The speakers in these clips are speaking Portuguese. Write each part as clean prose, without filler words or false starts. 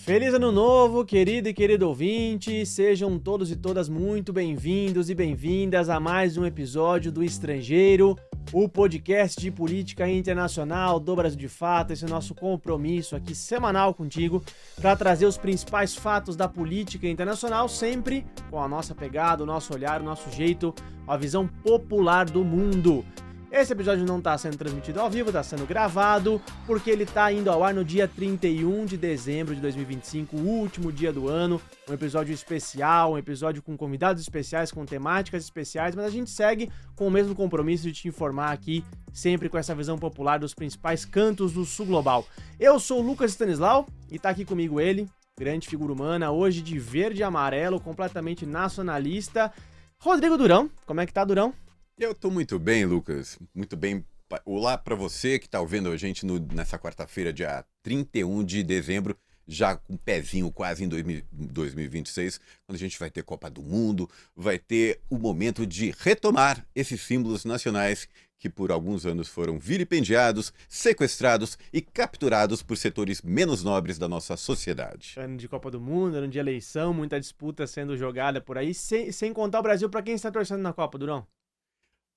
Feliz Ano Novo, querido e querido ouvinte, sejam todos e todas muito bem-vindos e bem-vindas a mais um episódio do Estrangeiro, o podcast de política internacional do Brasil de Fato. Esse é o nosso compromisso aqui semanal contigo para trazer os principais fatos da política internacional, sempre com a nossa pegada, o nosso olhar, o nosso jeito, a visão popular do mundo. Esse episódio não está sendo transmitido ao vivo, está sendo gravado, porque ele está indo ao ar no dia 31 de dezembro de 2025, o último dia do ano, um episódio especial, um episódio com convidados especiais, com temáticas especiais, mas a gente segue com o mesmo compromisso de te informar aqui, sempre com essa visão popular dos principais cantos do sul global. Eu sou o Lucas Stanislau e está aqui comigo ele, grande figura humana, hoje de verde e amarelo, completamente nacionalista, Rodrigo Durão. Como é que tá, Durão? Eu tô muito bem, Lucas. Muito bem. Olá para você que tá ouvindo a gente nessa quarta-feira, dia 31 de dezembro, já com o pezinho quase em 2026, quando a gente vai ter Copa do Mundo, vai ter o momento de retomar esses símbolos nacionais que por alguns anos foram vilipendiados, sequestrados e capturados por setores menos nobres da nossa sociedade. Ano de Copa do Mundo, ano de eleição, muita disputa sendo jogada por aí, sem contar o Brasil. Para quem está torcendo na Copa, Durão?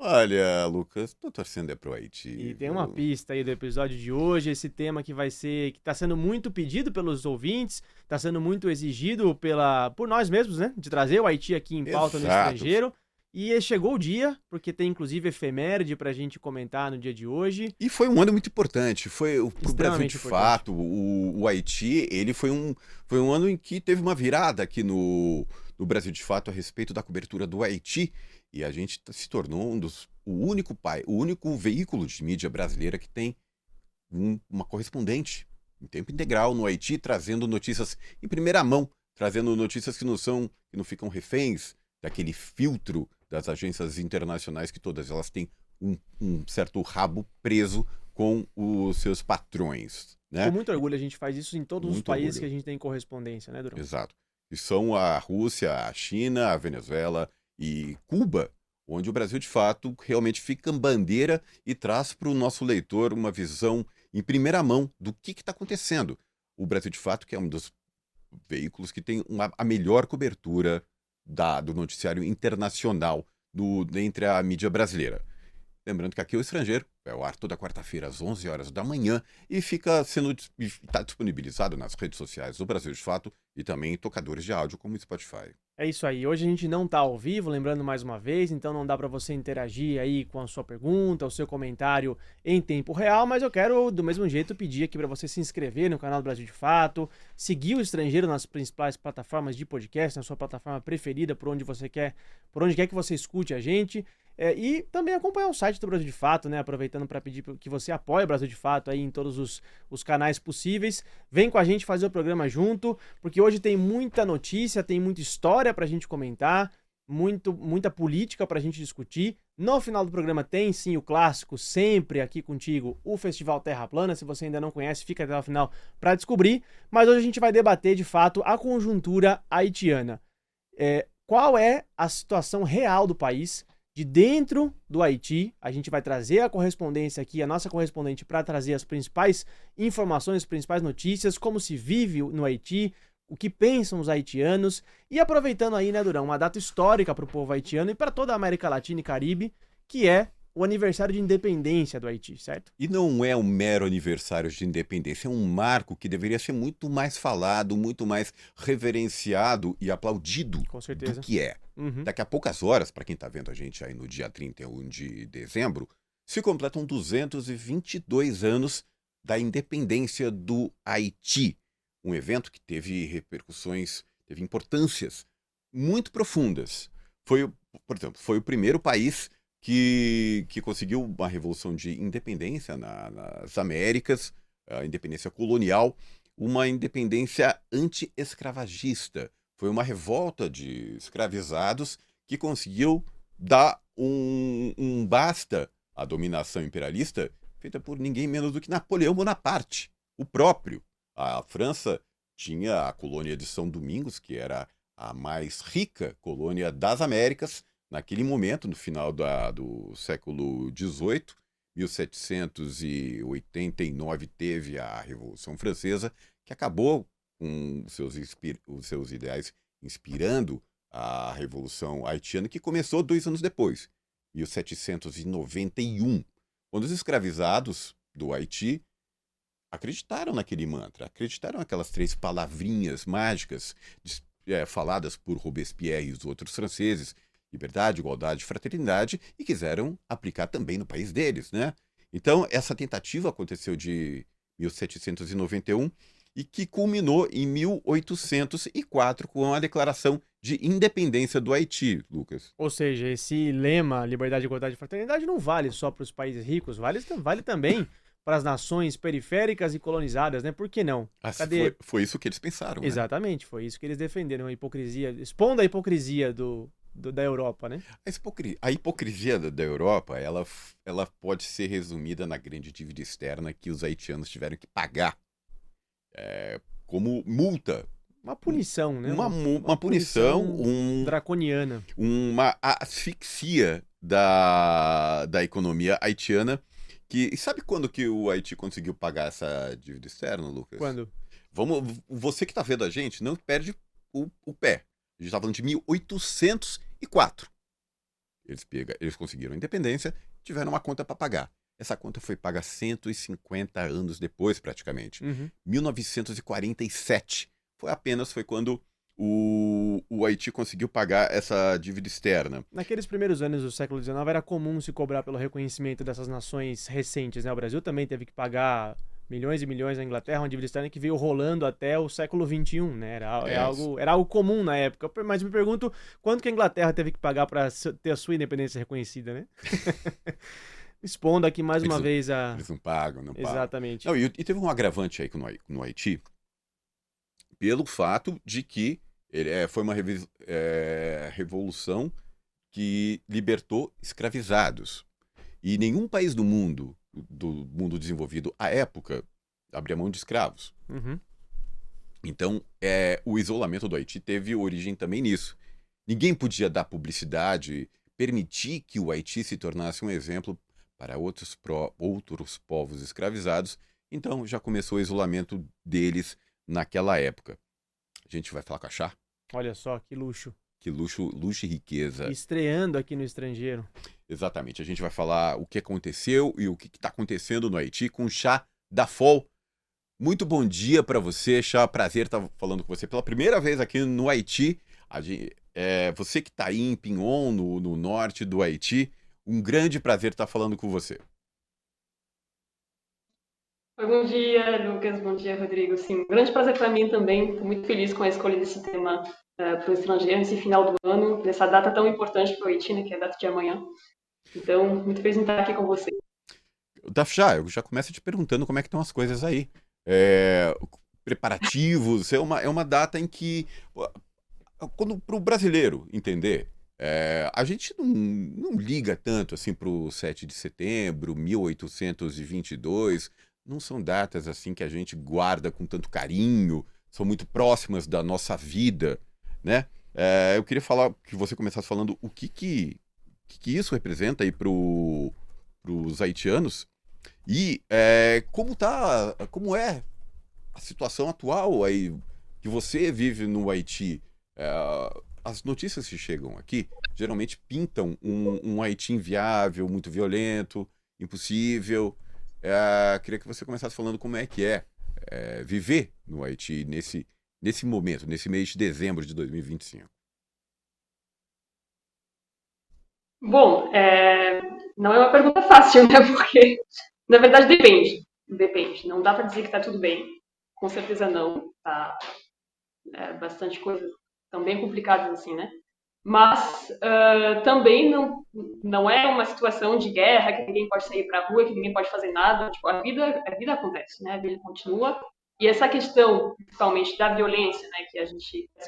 Olha, Lucas, tô torcendo pro Haiti. E tem uma pista aí do episódio de hoje, esse tema que tá sendo muito pedido pelos ouvintes, tá sendo muito exigido por nós mesmos, né? De trazer o Haiti aqui em pauta. Exato. No estrangeiro. E chegou o dia, porque tem inclusive efeméride pra gente comentar no dia de hoje. E foi um ano muito importante, pro Brasil de importante. fato, o Haiti, ele foi um ano em que teve uma virada aqui no Brasil de fato a respeito da cobertura do Haiti, e a gente se tornou o único veículo de mídia brasileira que tem uma correspondente em tempo integral no Haiti, trazendo notícias em primeira mão, trazendo notícias que não ficam reféns daquele filtro das agências internacionais, que todas elas têm um certo rabo preso com os seus patrões, né? Com muito orgulho a gente faz isso em todos os países que a gente tem correspondência, né, Durão? Exato. E são a Rússia, a China, a Venezuela e Cuba, onde o Brasil, de fato, realmente fica bandeira e traz para o nosso leitor uma visão em primeira mão do que está acontecendo. O Brasil, de fato, que é um dos veículos que tem a melhor cobertura do noticiário internacional entre a mídia brasileira. Lembrando que aqui é o Estrangeiro, é o ar toda quarta-feira às 11 horas da manhã e está disponibilizado nas redes sociais do Brasil de Fato e também em tocadores de áudio como o Spotify. É isso aí, hoje a gente não tá ao vivo, lembrando mais uma vez, então não dá para você interagir aí com a sua pergunta, o seu comentário em tempo real, mas eu quero do mesmo jeito pedir aqui para você se inscrever no canal do Brasil de Fato, seguir o Estrangeiro nas principais plataformas de podcast, na sua plataforma preferida, por onde quer que você escute a gente. E também acompanhar o site do Brasil de Fato, né? Aproveitando para pedir que você apoie o Brasil de Fato aí em todos os canais possíveis. Vem com a gente fazer o programa junto, porque hoje tem muita notícia, tem muita história pra gente comentar, muita política pra gente discutir. No final do programa tem sim o clássico, sempre aqui contigo, o Festival Terra Plana. Se você ainda não conhece, fica até o final para descobrir. Mas hoje a gente vai debater de fato a conjuntura haitiana. Qual é a situação real do país? De dentro do Haiti, a gente vai trazer a correspondência aqui, a nossa correspondente, para trazer as principais informações, as principais notícias, como se vive no Haiti, o que pensam os haitianos, e aproveitando aí, né, Durão, uma data histórica para o povo haitiano e para toda a América Latina e Caribe, que é o aniversário de independência do Haiti, certo? E não é um mero aniversário de independência, é um marco que deveria ser muito mais falado, muito mais reverenciado e aplaudido. Com certeza. Do que é. Uhum. Daqui a poucas horas, para quem está vendo a gente aí no dia 31 de dezembro, se completam 222 anos da independência do Haiti. Um evento que teve repercussões, teve importâncias muito profundas. Por exemplo, foi o primeiro país que conseguiu uma revolução de independência nas Américas, a independência colonial, uma independência anti-escravagista. Foi uma revolta de escravizados que conseguiu dar um basta à dominação imperialista feita por ninguém menos do que Napoleão Bonaparte, o próprio. A França tinha a colônia de São Domingos, que era a mais rica colônia das Américas, naquele momento, no final do século XVIII, 1789 teve a Revolução Francesa, que acabou com os seus ideais inspirando a Revolução Haitiana, que começou 2 anos depois, 1791, quando os escravizados do Haiti acreditaram naquele mantra, acreditaram naquelas 3 palavrinhas mágicas faladas por Robespierre e os outros franceses: liberdade, igualdade, fraternidade, e quiseram aplicar também no país deles, né? Então, essa tentativa aconteceu de 1791 e que culminou em 1804 com a Declaração de Independência do Haiti, Lucas. Ou seja, esse lema, liberdade, igualdade e fraternidade, não vale só para os países ricos, vale também para as nações periféricas e colonizadas, né? Por que não? Cadê? Foi isso que eles pensaram, né? Exatamente, foi isso que eles defenderam, a hipocrisia, expondo a hipocrisia da Europa, né? A hipocrisia da Europa, ela pode ser resumida na grande dívida externa que os haitianos tiveram que pagar como multa. Uma punição, né? Uma punição, draconiana. Uma asfixia da economia haitiana. E sabe quando que o Haiti conseguiu pagar essa dívida externa, Lucas? Quando? Você que está vendo a gente, não perde o pé. A gente está falando de 1804. Eles conseguiram a independência, tiveram uma conta para pagar. Essa conta foi paga 150 anos depois, praticamente. 1947. Foi quando o Haiti conseguiu pagar essa dívida externa. Naqueles primeiros anos do século XIX era comum se cobrar pelo reconhecimento dessas nações recentes, né? O Brasil também teve que pagar milhões e milhões na Inglaterra, uma dívida externa que veio rolando até o século XXI, né? Era algo comum na época. Mas me pergunto, quanto que a Inglaterra teve que pagar para ter a sua independência reconhecida, né? Expondo aqui mais uma vez a... Eles não pagam. Exatamente. Não, e teve um agravante aí no Haiti, pelo fato de que foi uma revolução que libertou escravizados. E nenhum país do mundo desenvolvido à época abria mão de escravos. Então, o isolamento do Haiti teve origem também nisso. Ninguém podia dar publicidade, permitir que o Haiti se tornasse um exemplo para outros povos escravizados. Então, já começou o isolamento deles naquela época. A gente vai falar com a Chá? Olha só, que luxo. Que luxo e riqueza. Estreando aqui no estrangeiro. Exatamente. A gente vai falar o que aconteceu e o que está acontecendo no Haiti com o Chá da FOL. Muito bom dia para você, Chá. Prazer estar falando com você pela primeira vez aqui no Haiti. Você que está aí em Pinhon, no norte do Haiti, um grande prazer estar falando com você. Bom dia, Lucas. Bom dia, Rodrigo. Sim, um grande prazer para mim também. Estou muito feliz com a escolha desse tema para o estrangeiro, nesse final do ano, nessa data tão importante para o Haiti, né, que é a data de amanhã. Então, muito feliz em estar aqui com você. Dafjá, eu já começo te perguntando como é que estão as coisas aí. Preparativos, é uma data em que, para o brasileiro entender, a gente não liga tanto assim para o 7 de setembro, 1822, não são datas assim que a gente guarda com tanto carinho, são muito próximas da nossa vida, né? Eu queria que você começasse falando o que isso representa aí para os haitianos e como é a situação atual aí que você vive no Haiti. As notícias que chegam aqui geralmente pintam um Haiti inviável, muito violento, impossível. Queria que você começasse falando como é que viver no Haiti nesse momento, nesse mês de dezembro de 2025. Bom, não é uma pergunta fácil, né? Porque, na verdade, depende. Depende. Não dá para dizer que está tudo bem. Com certeza não. Tá bastante coisa tão bem complicadas assim, né? Mas também não é uma situação de guerra, que ninguém pode sair para a rua, que ninguém pode fazer nada. Tipo, a vida acontece, né? A vida continua. E essa questão, principalmente da violência, né, que as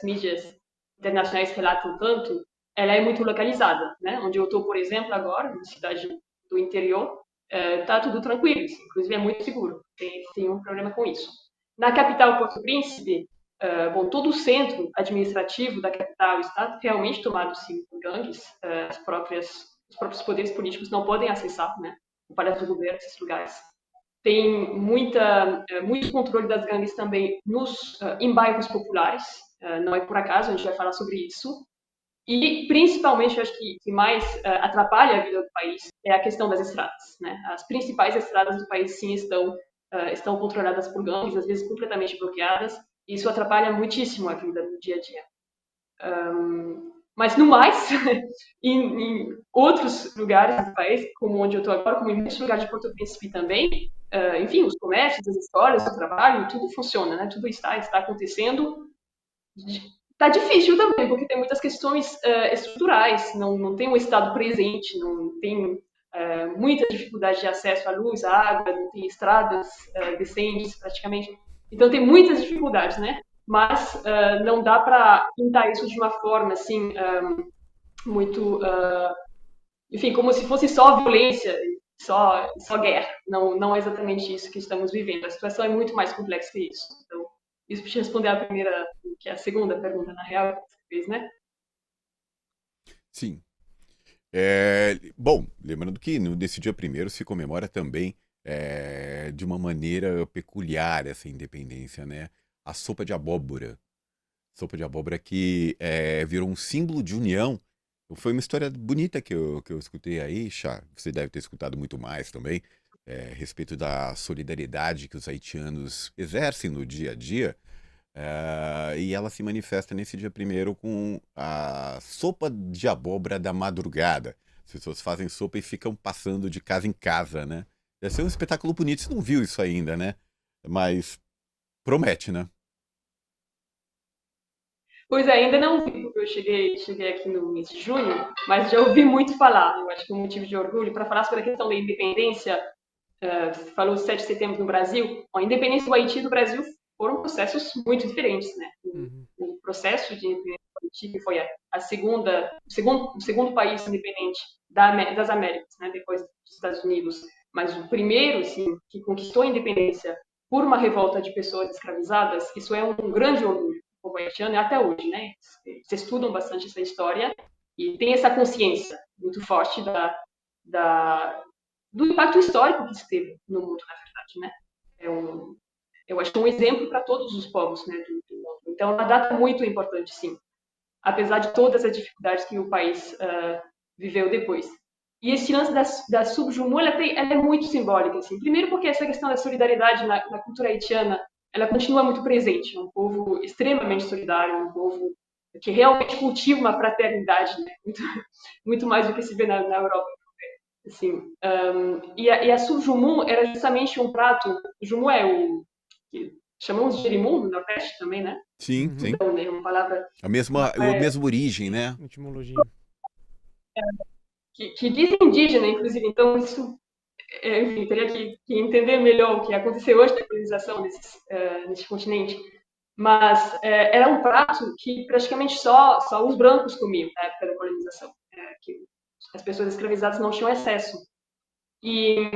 mídias internacionais relatam tanto, ela é muito localizada, né? Onde eu estou, por exemplo, agora, na cidade do interior, tá tudo tranquilo, assim, inclusive é muito seguro. Tem um problema com isso. Na capital, Porto Príncipe, todo o centro administrativo da capital está realmente tomado sim por gangues. Os próprios poderes políticos não podem acessar, né, o Palácio do Governo, esses lugares. tem muito controle das gangues também em bairros populares. Não é por acaso, a gente vai falar sobre isso. E, principalmente, eu acho que mais atrapalha a vida do país é a questão das estradas, né? As principais estradas do país, sim, estão controladas por gangues, às vezes completamente bloqueadas. E isso atrapalha muitíssimo a vida do dia a dia. Mas, no mais, em outros lugares do país, como onde eu estou agora, como em muitos lugares de Porto Príncipe também, enfim, os comércios, as escolas, o trabalho, tudo funciona, né? Tudo está acontecendo. Está difícil também, porque tem muitas questões estruturais, não tem um Estado presente, não tem muita dificuldade de acesso à luz, à água, não tem estradas decentes praticamente. Então tem muitas dificuldades, né? Mas não dá para pintar isso de uma forma assim muito, enfim, como se fosse só violência, só guerra. Não é exatamente isso que estamos vivendo. A situação é muito mais complexa que isso. Então, isso para te responder a primeira, que é a segunda pergunta, na real, que você fez, né? Sim. Bom, lembrando que nesse dia primeiro se comemora também de uma maneira peculiar essa independência, né? A sopa de abóbora. Sopa de abóbora que virou um símbolo de união. Foi uma história bonita que eu escutei aí, Chá. Você deve ter escutado muito mais também, a respeito da solidariedade que os haitianos exercem no dia a dia. E ela se manifesta nesse dia primeiro com a sopa de abóbora da madrugada. As pessoas fazem sopa e ficam passando de casa em casa, né? Deve ser um espetáculo bonito. Você não viu isso ainda, né? Mas promete, né? Pois é, ainda não vi, porque eu cheguei aqui no mês de junho, mas já ouvi muito falar. Eu acho que é um motivo de orgulho para falar sobre a questão da independência. Você falou 7 de setembro no Brasil. A independência do Haiti e do Brasil foram processos muito diferentes, né? Uhum. O processo de independência do Haiti, que foi o segundo país independente das Américas, né? Depois dos Estados Unidos, mas o primeiro, assim, que conquistou a independência por uma revolta de pessoas escravizadas, isso é um grande orgulho do povo haitiano, e até hoje, né? Eles estudam bastante essa história e tem essa consciência muito forte da, do impacto histórico que isso teve no mundo, na verdade, né? Eu acho que é um exemplo para todos os povos, né, do mundo. Então, é uma data muito importante, sim, apesar de todas as dificuldades que o país viveu depois. E esse lance da Subjumu, ela é muito simbólica, assim. Primeiro porque essa questão da solidariedade na cultura haitiana, ela continua muito presente. É um povo extremamente solidário, um povo que realmente cultiva uma fraternidade, né? Muito mais do que se vê na Europa. Assim, e a Surjumu era justamente um prato. O jumu é o que chamamos de girimum no Nordeste também, né? Sim, Uhum. sim. Então, é uma palavra A mesma origem, né? Etimologia. que diz indígena, inclusive. Então, isso, enfim, teria que entender melhor o que aconteceu hoje da colonização nesse continente. Mas era um prato que praticamente só os brancos comiam na época da colonização, que as pessoas escravizadas não tinham acesso. E,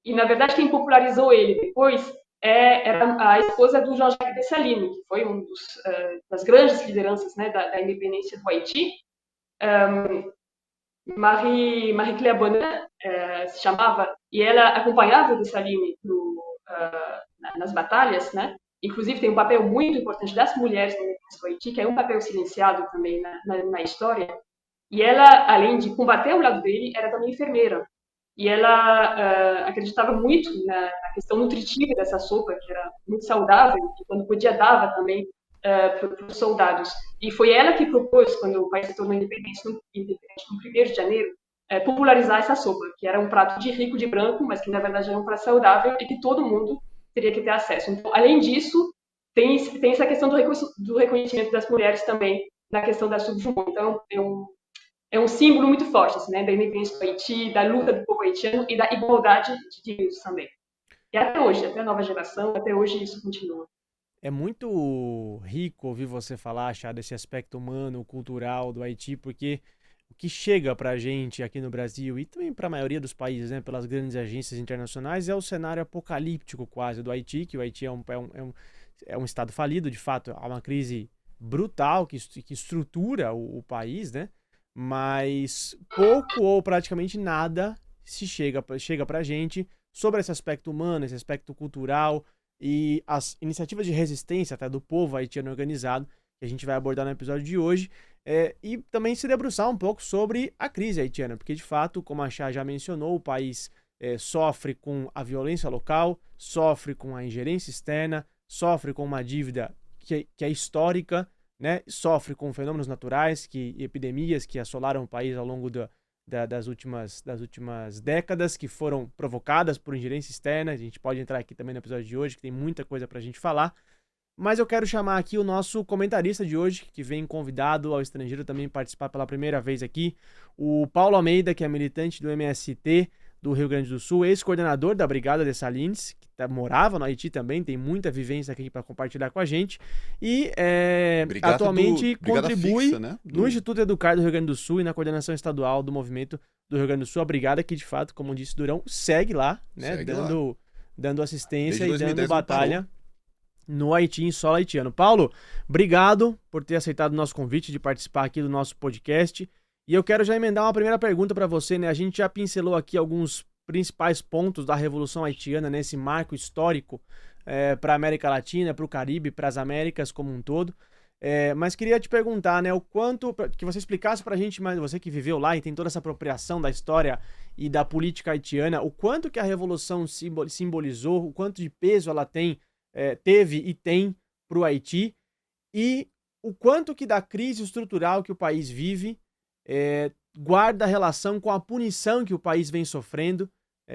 na verdade, quem popularizou ele depois era a esposa do Jean-Jacques Dessalines, que foi das grandes lideranças, né, da independência do Haiti. Marie Claire Bonnet se chamava, e ela acompanhava o Dessalines nas batalhas, né? Inclusive tem um papel muito importante das mulheres no Haiti, que é um papel silenciado também na história. E ela, além de combater ao lado dele, era também enfermeira. E ela acreditava muito na questão nutritiva dessa sopa, que era muito saudável, e quando podia dava também para os soldados. E foi ela que propôs, quando o país se tornou independente no 1º de janeiro, popularizar essa sopa, que era um prato de rico de branco, mas que na verdade era um prato saudável e que todo mundo teria que ter acesso. Então, além disso, tem essa questão do reconhecimento das mulheres também na questão da subjugação. Então, é um símbolo muito forte, assim, né, da independência do Haiti, da luta do povo haitiano e da igualdade de direitos também. E até hoje, até a nova geração, até hoje isso continua. É muito rico ouvir você falar, achar desse aspecto humano, cultural do Haiti, porque o que chega pra gente aqui no Brasil e também para a maioria dos países, né, pelas grandes agências internacionais, é o cenário apocalíptico quase do Haiti, que o Haiti é um estado falido, de fato, há uma crise brutal que estrutura o país, né? Mas pouco ou praticamente nada chega pra gente sobre esse aspecto humano, esse aspecto cultural e as iniciativas de resistência até do povo haitiano organizado, que a gente vai abordar no episódio de hoje, e também se debruçar um pouco sobre a crise haitiana, porque de fato, como a Chá já mencionou, o país sofre com a violência local, sofre com a ingerência externa, sofre com uma dívida que é histórica, né? Sofre com fenômenos naturais e epidemias que assolaram o país ao longo das últimas décadas, que foram provocadas por ingerência externa. A gente pode entrar aqui também no episódio de hoje, que tem muita coisa para a gente falar. Mas eu quero chamar aqui o nosso comentarista de hoje, que vem convidado ao estrangeiro também participar pela primeira vez aqui, o Paulo Almeida, que é militante do MST do Rio Grande do Sul, ex-coordenador da Brigada Dessalines, que morava no Haiti também, tem muita vivência aqui para compartilhar com a gente, e atualmente contribui fixa, né? no Instituto Educar do Rio Grande do Sul e na coordenação estadual do movimento do Rio Grande do Sul, a Brigada que, de fato, como disse Durão, segue lá, né? Dando assistência Desde e 2010 dando batalha no Haiti, em solo haitiano. Paulo, obrigado por ter aceitado o nosso convite de participar aqui do nosso podcast. E eu quero já emendar uma primeira pergunta para você, né? A gente já pincelou aqui alguns principais pontos da Revolução Haitiana nesse marco histórico para a América Latina, para o Caribe, para as Américas como um todo. Mas queria te perguntar, né? O quanto que você explicasse para a gente, mas você que viveu lá e tem toda essa apropriação da história e da política haitiana, o quanto que a Revolução simbolizou, o quanto de peso ela teve e tem para o Haiti, e o quanto que da crise estrutural que o país vive guarda relação com a punição que o país vem sofrendo,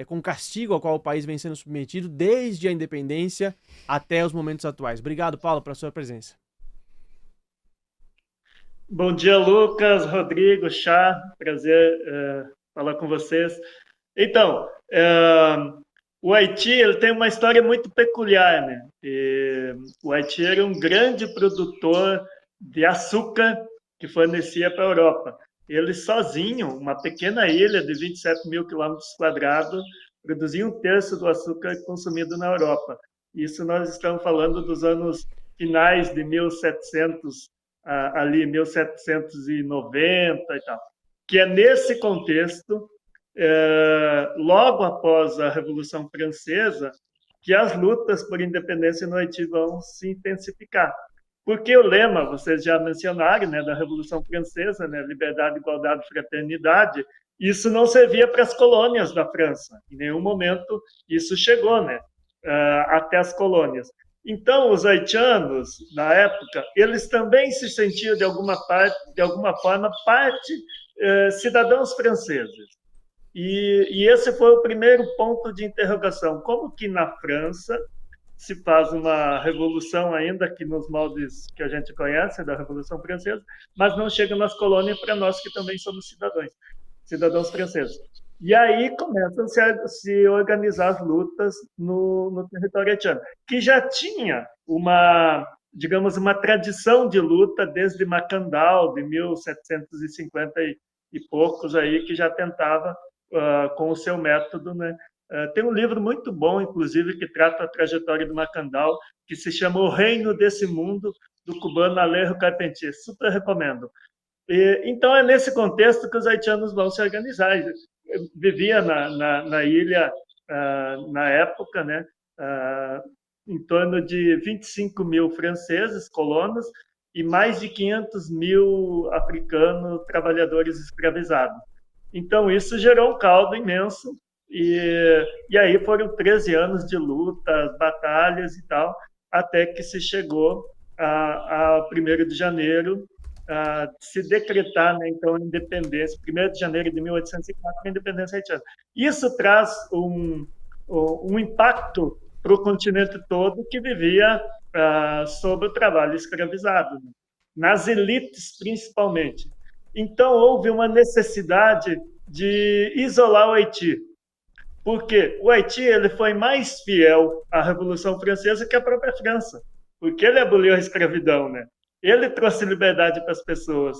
com o castigo ao qual o país vem sendo submetido desde a independência até os momentos atuais. Obrigado, Paulo, pela sua presença. Bom dia, Lucas, Rodrigo, Chá, prazer falar com vocês. Então, o Haiti ele tem uma história muito peculiar, né? O Haiti era um grande produtor de açúcar que fornecia para a Europa. Ele sozinho, uma pequena ilha de 27 mil quilômetros quadrados, produzia um terço do açúcar consumido na Europa. Isso nós estamos falando dos anos finais de 1700, ali 1790 e tal. Que é nesse contexto, logo após a Revolução Francesa, que as lutas por independência no Haiti vão se intensificar. Porque o lema, vocês já mencionaram, né, da Revolução Francesa, né, liberdade, igualdade, fraternidade, isso não servia para as colônias da França. Em nenhum momento isso chegou, né, até as colônias. Então, os haitianos, na época, eles também se sentiam, de alguma forma, cidadãos franceses. E esse foi o primeiro ponto de interrogação. Como que na França se faz uma revolução ainda que nos moldes que a gente conhece da Revolução Francesa, mas não chega nas colônias para nós que também somos cidadãos franceses. E aí começam a se organizar as lutas no território haitiano, que já tinha digamos, uma tradição de luta desde Macandal, de 1750 e poucos, aí, que já tentava, com o seu método, né? Tem um livro muito bom, inclusive, que trata a trajetória do Macandal, que se chama O Reino desse Mundo, do cubano Alejo Carpentier. Super recomendo. Então, é nesse contexto que os haitianos vão se organizar. Eu vivia na ilha, na época, né, em torno de 25 mil franceses, colonos, e mais de 500 mil africanos trabalhadores escravizados. Então, isso gerou um caldo imenso, e aí foram 13 anos de lutas, batalhas e tal, até que se chegou a 1º de janeiro, se decretar, né, então, a independência, 1º de janeiro de 1804, a independência haitiana. Isso traz um impacto para o continente todo que vivia sob o trabalho escravizado, né? Nas elites principalmente. Então, houve uma necessidade de isolar o Haiti, porque o Haiti ele foi mais fiel à Revolução Francesa que a própria França, porque ele aboliu a escravidão, né? Ele trouxe liberdade para as pessoas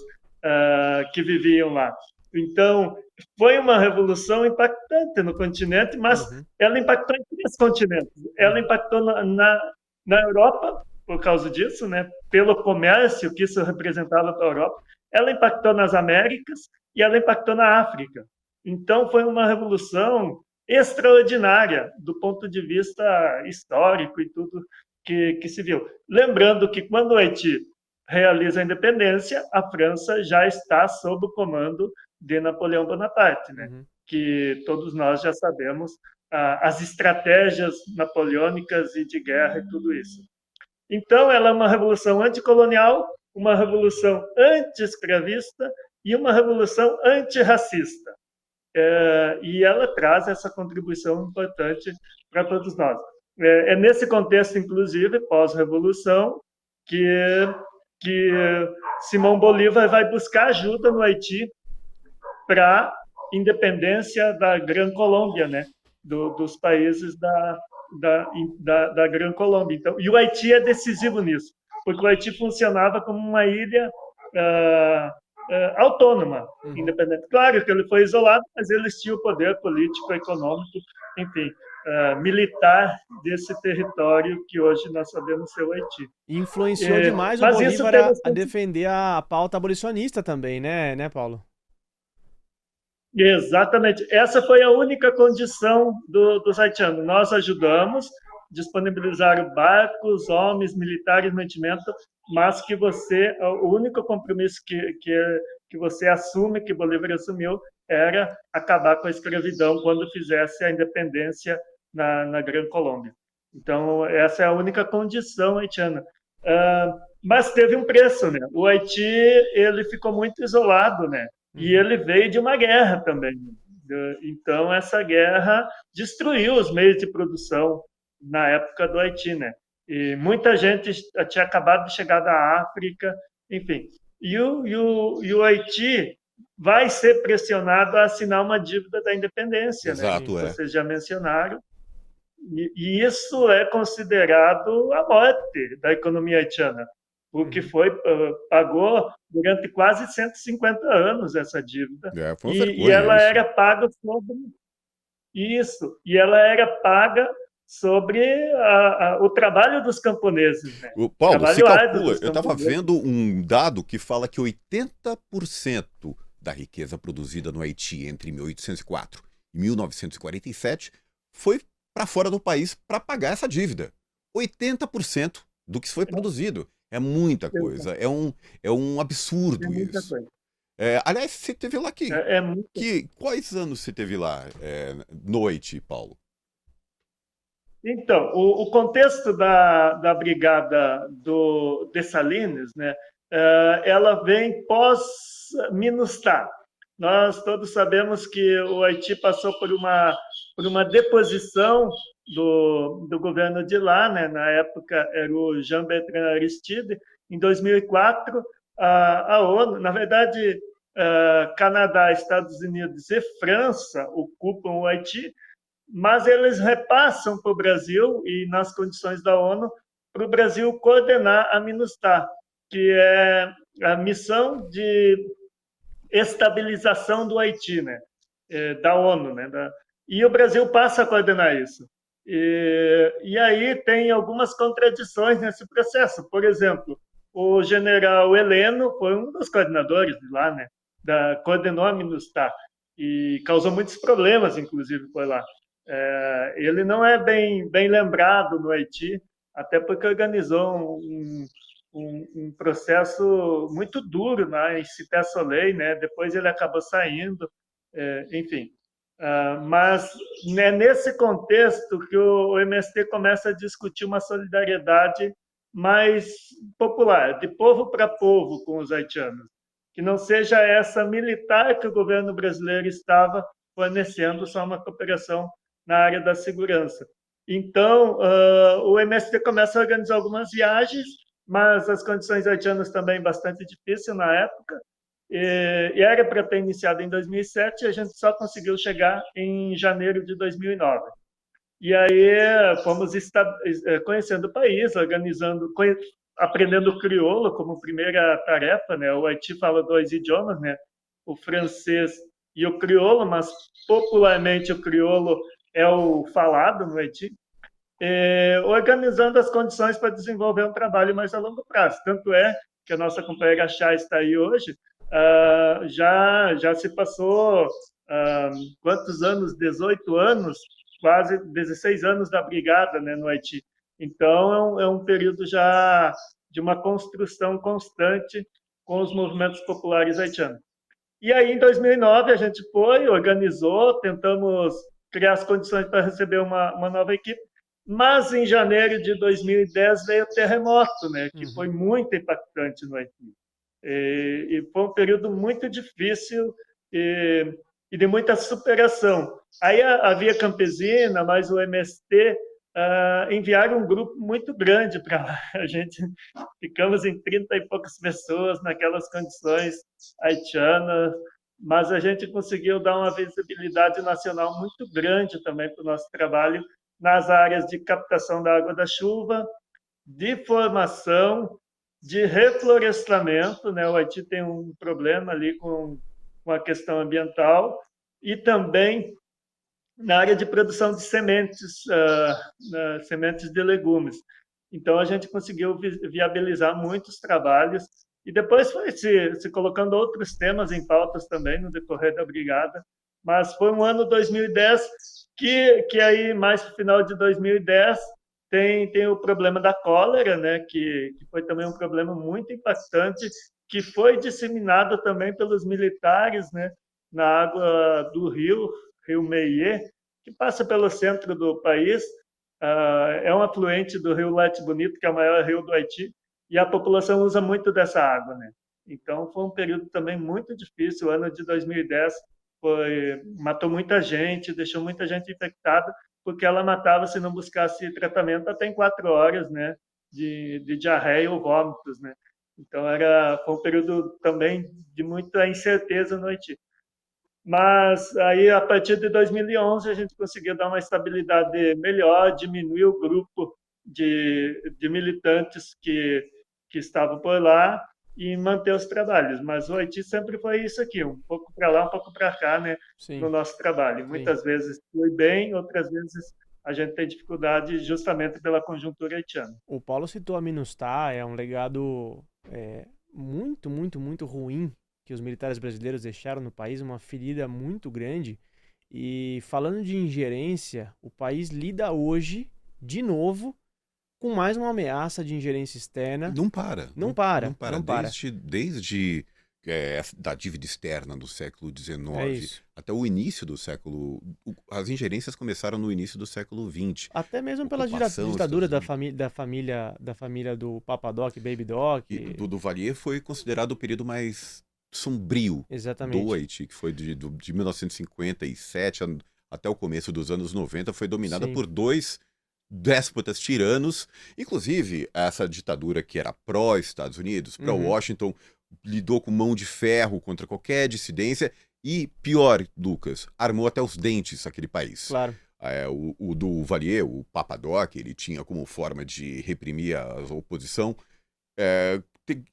que viviam lá. Então, foi uma revolução impactante no continente, mas ela impactou em 3 continentes. Ela impactou na Europa, por causa disso, né? Pelo comércio que isso representava para a Europa. Ela impactou nas Américas e ela impactou na África. Então, foi uma revolução extraordinária do ponto de vista histórico e tudo que se viu. Lembrando que quando o Haiti realiza a independência, a França já está sob o comando de Napoleão Bonaparte, né? Uhum. Que todos nós já sabemos as estratégias napoleônicas e de guerra e tudo isso. Então, ela é uma revolução anticolonial, uma revolução anti-escravista e uma revolução antirracista. E ela traz essa contribuição importante para todos nós. É nesse contexto, inclusive, pós-revolução, que Simão Bolívar vai buscar ajuda no Haiti para a independência da Gran Colômbia, né? Dos países da Gran Colômbia. Então, e o Haiti é decisivo nisso, porque o Haiti funcionava como uma ilha autônoma, independente. Claro que ele foi isolado, mas eles tinham o poder político, econômico, enfim, militar desse território que hoje nós sabemos ser o Haiti. E influenciou demais o Bolívar a defender a pauta abolicionista também, né, Paulo? Exatamente. Essa foi a única condição dos haitianos. Nós ajudamos, disponibilizaram barcos, homens, militares, mantimento, mas que o único compromisso que você assume, que Bolívar assumiu, era acabar com a escravidão quando fizesse a independência na Gran Colômbia. Então, essa é a única condição haitiana. Mas teve um preço, né? O Haiti, ele ficou muito isolado, né? E ele veio de uma guerra também. Então, essa guerra destruiu os meios de produção na época do Haiti, né? E muita gente tinha acabado de chegar da África, enfim. E o Haiti vai ser pressionado a assinar uma dívida da independência, Exato, né? Vocês já mencionaram. E isso é considerado a morte da economia haitiana, porque pagou durante quase 150 anos essa dívida. E ela era paga sobre isso. E ela era paga sobre o trabalho dos camponeses. Né? Paulo, se calcula, eu estava vendo um dado que fala que 80% da riqueza produzida no Haiti entre 1804 e 1947 foi para fora do país para pagar essa dívida. 80% do que foi produzido. É muita coisa. É um absurdo isso. Aliás, você teve lá quais anos você teve lá noite, Paulo? Então, o contexto da brigada do Dessalines, né, ela vem pós-MINUSTAH. Nós todos sabemos que o Haiti passou por uma deposição do governo de lá, né? Na época era o Jean-Bertrand Aristide. Em 2004, a ONU, na verdade, Canadá, Estados Unidos e França ocupam o Haiti, mas eles repassam para o Brasil, e nas condições da ONU, para o Brasil coordenar a MINUSTAH, que é a missão de estabilização do Haiti, né? Da ONU, né? E o Brasil passa a coordenar isso. E aí tem algumas contradições nesse processo. Por exemplo, o general Heleno foi um dos coordenadores de lá, né? Coordenou a MINUSTAH e causou muitos problemas, inclusive, por lá. Ele não é bem lembrado no Haiti, até porque organizou um processo muito duro em Cité-Soleil, né? Depois ele acabou saindo, enfim. Mas é nesse contexto que o MST começa a discutir uma solidariedade mais popular, de povo para povo com os haitianos, que não seja essa militar que o governo brasileiro estava fornecendo, só uma cooperação na área da segurança. Então, o MST começa a organizar algumas viagens, mas as condições haitianas também bastante difíceis na época, e era para ter iniciado em 2007, e a gente só conseguiu chegar em janeiro de 2009. E aí fomos conhecendo o país, aprendendo o crioulo como primeira tarefa, né? O Haiti fala 2 idiomas, né? O francês e o crioulo, mas popularmente o crioulo é o falado no Haiti. Organizando as condições para desenvolver um trabalho mais a longo prazo. Tanto é que a nossa companheira Chá está aí hoje, já se passou quantos anos? 18 anos, quase 16 anos da brigada, né, no Haiti. Então, é um período já de uma construção constante com os movimentos populares haitianos. E aí, em 2009, a gente foi, organizou, tentamos criar as condições para receber uma nova equipe, mas em janeiro de 2010 veio o terremoto, né, que foi muito impactante no Haiti. E foi um período muito difícil e de muita superação. Aí a Via Campesina, mais o MST, enviaram um grupo muito grande para lá. A gente ficamos em 30 e poucas pessoas naquelas condições haitianas, mas a gente conseguiu dar uma visibilidade nacional muito grande também para o nosso trabalho nas áreas de captação da água da chuva, de formação, de reflorestamento, né? O Haiti tem um problema ali com a questão ambiental, e também na área de produção de sementes, sementes de legumes. Então, a gente conseguiu viabilizar muitos trabalhos, e depois foi se colocando outros temas em pautas também no decorrer da brigada, mas foi um ano 2010 que aí, mais no final de 2010, tem o problema da cólera, né, que foi também um problema muito impactante, que foi disseminado também pelos militares, né, na água do rio Meie, que passa pelo centro do país, é um afluente do rio Lete Bonito, que é o maior rio do Haiti, e a população usa muito dessa água, né? Então, foi um período também muito difícil. O ano de 2010 matou muita gente, deixou muita gente infectada, porque ela matava se não buscasse tratamento até em 4 horas, né, de diarreia ou vômitos, né? Então, foi um período também de muita incerteza no Haiti. Mas aí, a partir de 2011, a gente conseguiu dar uma estabilidade melhor, diminuir o grupo de militantes que estavam por lá e manter os trabalhos. Mas o Haiti sempre foi isso aqui, um pouco para lá, um pouco para cá, né, no nosso trabalho. Muitas vezes foi bem, outras vezes a gente tem dificuldade justamente pela conjuntura haitiana. O Paulo citou a MINUSTAH, é um legado muito, muito, muito ruim que os militares brasileiros deixaram no país, uma ferida muito grande. E falando de ingerência, o país lida hoje, de novo, com mais uma ameaça de ingerência externa. Não para. Não para. Desde da dívida externa do século XIX até o início do século... As ingerências começaram no início do século XX. Até mesmo pela ditadura da família do Papa Doc, Baby Doc. E do Duvalier foi considerado o período mais sombrio do Haiti, que foi de 1957 até o começo dos anos 90, foi dominada por 2 déspotas tiranos. Inclusive, essa ditadura que era pró-Estados Unidos, pró-Washington, lidou com mão de ferro contra qualquer dissidência e, pior, Lucas, armou até os dentes aquele país. Claro. O Duvalier, o Papa Doc, ele tinha como forma de reprimir a oposição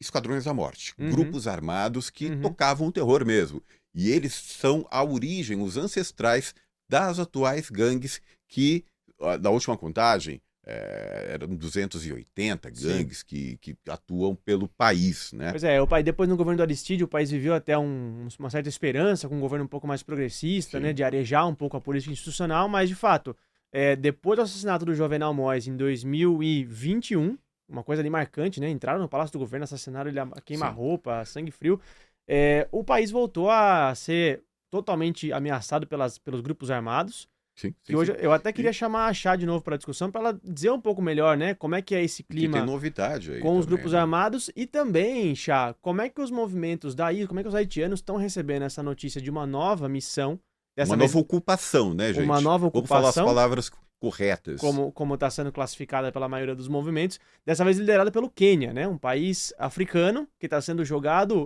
esquadrões da morte, grupos armados que tocavam o terror mesmo. E eles são a origem, os ancestrais das atuais gangues que, na última contagem, eram 280 gangues que atuam pelo país, né? Pois é, depois no governo do Aristide, o país viveu até uma certa esperança, com um governo um pouco mais progressista, né, de arejar um pouco a política institucional, mas, de fato, depois do assassinato do Jovenel Moïse em 2021, uma coisa ali marcante, né? Entraram no Palácio do Governo, assassinaram ele a queima-roupa, sangue frio. O país voltou a ser totalmente ameaçado pelos grupos armados. Que hoje eu até queria chamar a Chá de novo para a discussão, para ela dizer um pouco melhor, né? Como é que é esse clima tem novidade aí com também, os grupos armados, e também, Chá, como é que os movimentos daí, como é que os haitianos estão recebendo essa notícia de uma nova missão? Nova ocupação, né, gente? Uma nova ocupação. Vamos falar as palavras corretas. Como está sendo classificada pela maioria dos movimentos, dessa vez liderada pelo Quênia, né? Um país africano que está sendo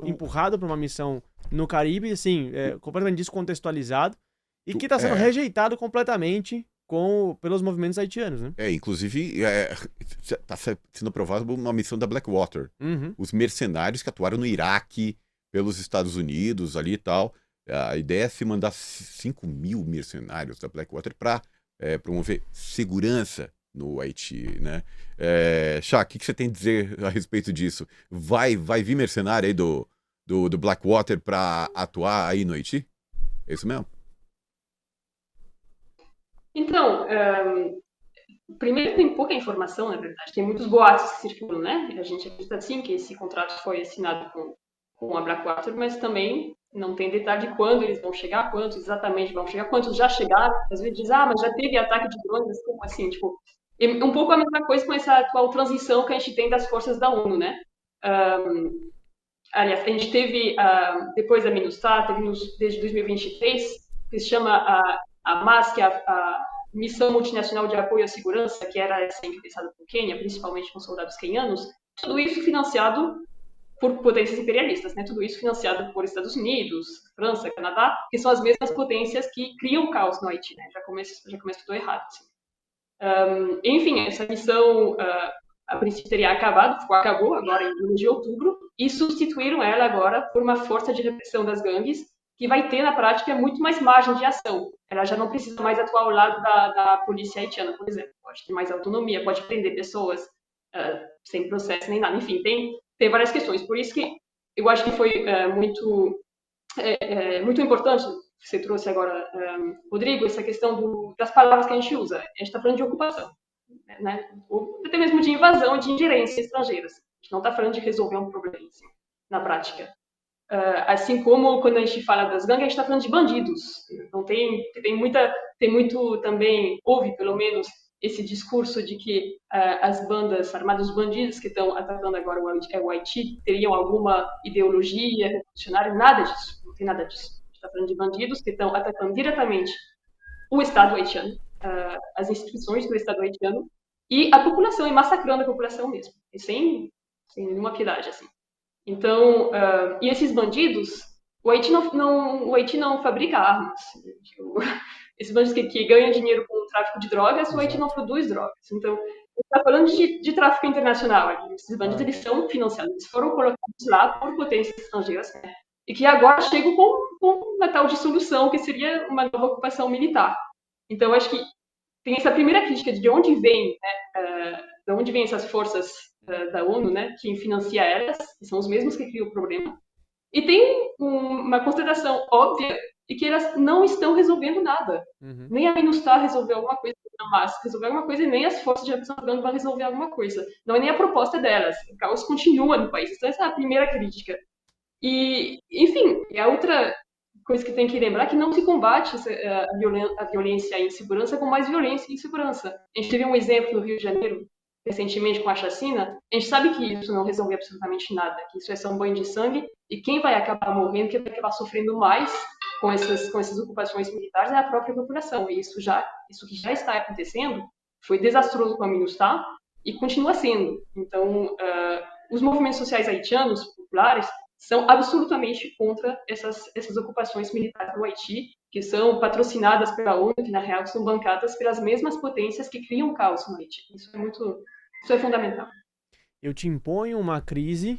empurrado para uma missão no Caribe, assim, completamente descontextualizado, e que está sendo rejeitado completamente pelos movimentos haitianos, né? Inclusive, está sendo aprovada uma missão da Blackwater. Os mercenários que atuaram no Iraque, pelos Estados Unidos ali e tal. A ideia é se mandar 5.000 mercenários da Blackwater para promover segurança no Haiti, né? Chá, o que você tem a dizer a respeito disso? Vai vir mercenário aí do Blackwater para atuar aí no Haiti? É isso mesmo? Então, primeiro tem pouca informação, na verdade. Tem muitos boatos que circulam, né? A gente acredita sim que esse contrato foi assinado com a Blackwater, mas também não tem detalhe de quando eles vão chegar, quantos exatamente vão chegar, quantos já chegaram. Às vezes diz, mas já teve ataque de drones, como assim? Tipo, um pouco a mesma coisa com essa atual transição que a gente tem das forças da ONU, né? Aliás, a gente teve, depois da MINUSTAH, teve desde 2023, que se chama a MAS, que é a Missão Multinacional de Apoio à Segurança, que era essa encabeçada por Quênia, principalmente com soldados quenianos, tudo isso financiado por potências imperialistas, né? Tudo isso financiado por Estados Unidos, França, Canadá, que são as mesmas potências que criam o caos no Haiti, né? Já começa tudo errado. Assim. Enfim, essa missão a princípio teria acabou agora em 1 de outubro, e substituíram ela agora por uma força de repressão das gangues, que vai ter, na prática, muito mais margem de ação. Ela já não precisa mais atuar ao lado da polícia haitiana, por exemplo. Pode ter mais autonomia, pode prender pessoas sem processo nem nada. Enfim, tem várias questões. Por isso que eu acho que foi muito importante que você trouxe agora, Rodrigo, essa questão das palavras que a gente usa. A gente está falando de ocupação, né? Ou até mesmo de invasão, de ingerência estrangeiras. A gente não está falando de resolver um problema, assim, na prática. Assim como quando a gente fala das gangues, a gente está falando de bandidos. Então tem muito também, houve pelo menos esse discurso de que as bandas armadas, os bandidos que estão atacando agora o Haiti, teriam alguma ideologia revolucionária, nada disso, não tem nada disso. A gente está falando de bandidos que estão atacando diretamente o Estado haitiano, as instituições do Estado haitiano e a população, e massacrando a população mesmo, e sem nenhuma piedade, assim. Então, e esses bandidos, o Haiti não fabrica armas. Esses bandidos que ganham dinheiro com o tráfico de drogas, o Haiti não produz drogas. Então, está falando de tráfico internacional. Esses bandidos eles são financiados, eles foram colocados lá por potências estrangeiras, né? E que agora chegam com uma tal de solução, que seria uma nova ocupação militar. Então, acho que tem essa primeira crítica de onde vem, né, de onde vêm essas forças da ONU, né, que financia elas, que são os mesmos que criam o problema. E tem uma constatação óbvia de que elas não estão resolvendo nada. Nem a MINUSTAH resolveu alguma coisa, a MAS resolveu alguma coisa, e nem as forças de repressão afegãs vão resolver alguma coisa. Não é nem a proposta delas. O caos continua no país. Então, essa é a primeira crítica. E, enfim, a outra coisa que tem que lembrar é que não se combate a violência e a insegurança com mais violência e insegurança. A gente teve um exemplo no Rio de Janeiro, recentemente, com a chacina. A gente sabe que isso não resolve absolutamente nada, que isso é só um banho de sangue, e quem vai acabar morrendo, quem vai acabar sofrendo mais com essas ocupações militares é a própria população. E isso que já está acontecendo foi desastroso com a MINUSTAH e continua sendo. Então, os movimentos sociais haitianos, populares, são absolutamente contra essas ocupações militares no Haiti, que são patrocinadas pela ONU, que na real são bancadas pelas mesmas potências que criam caos no Haiti. Isso é fundamental. Eu te imponho uma crise,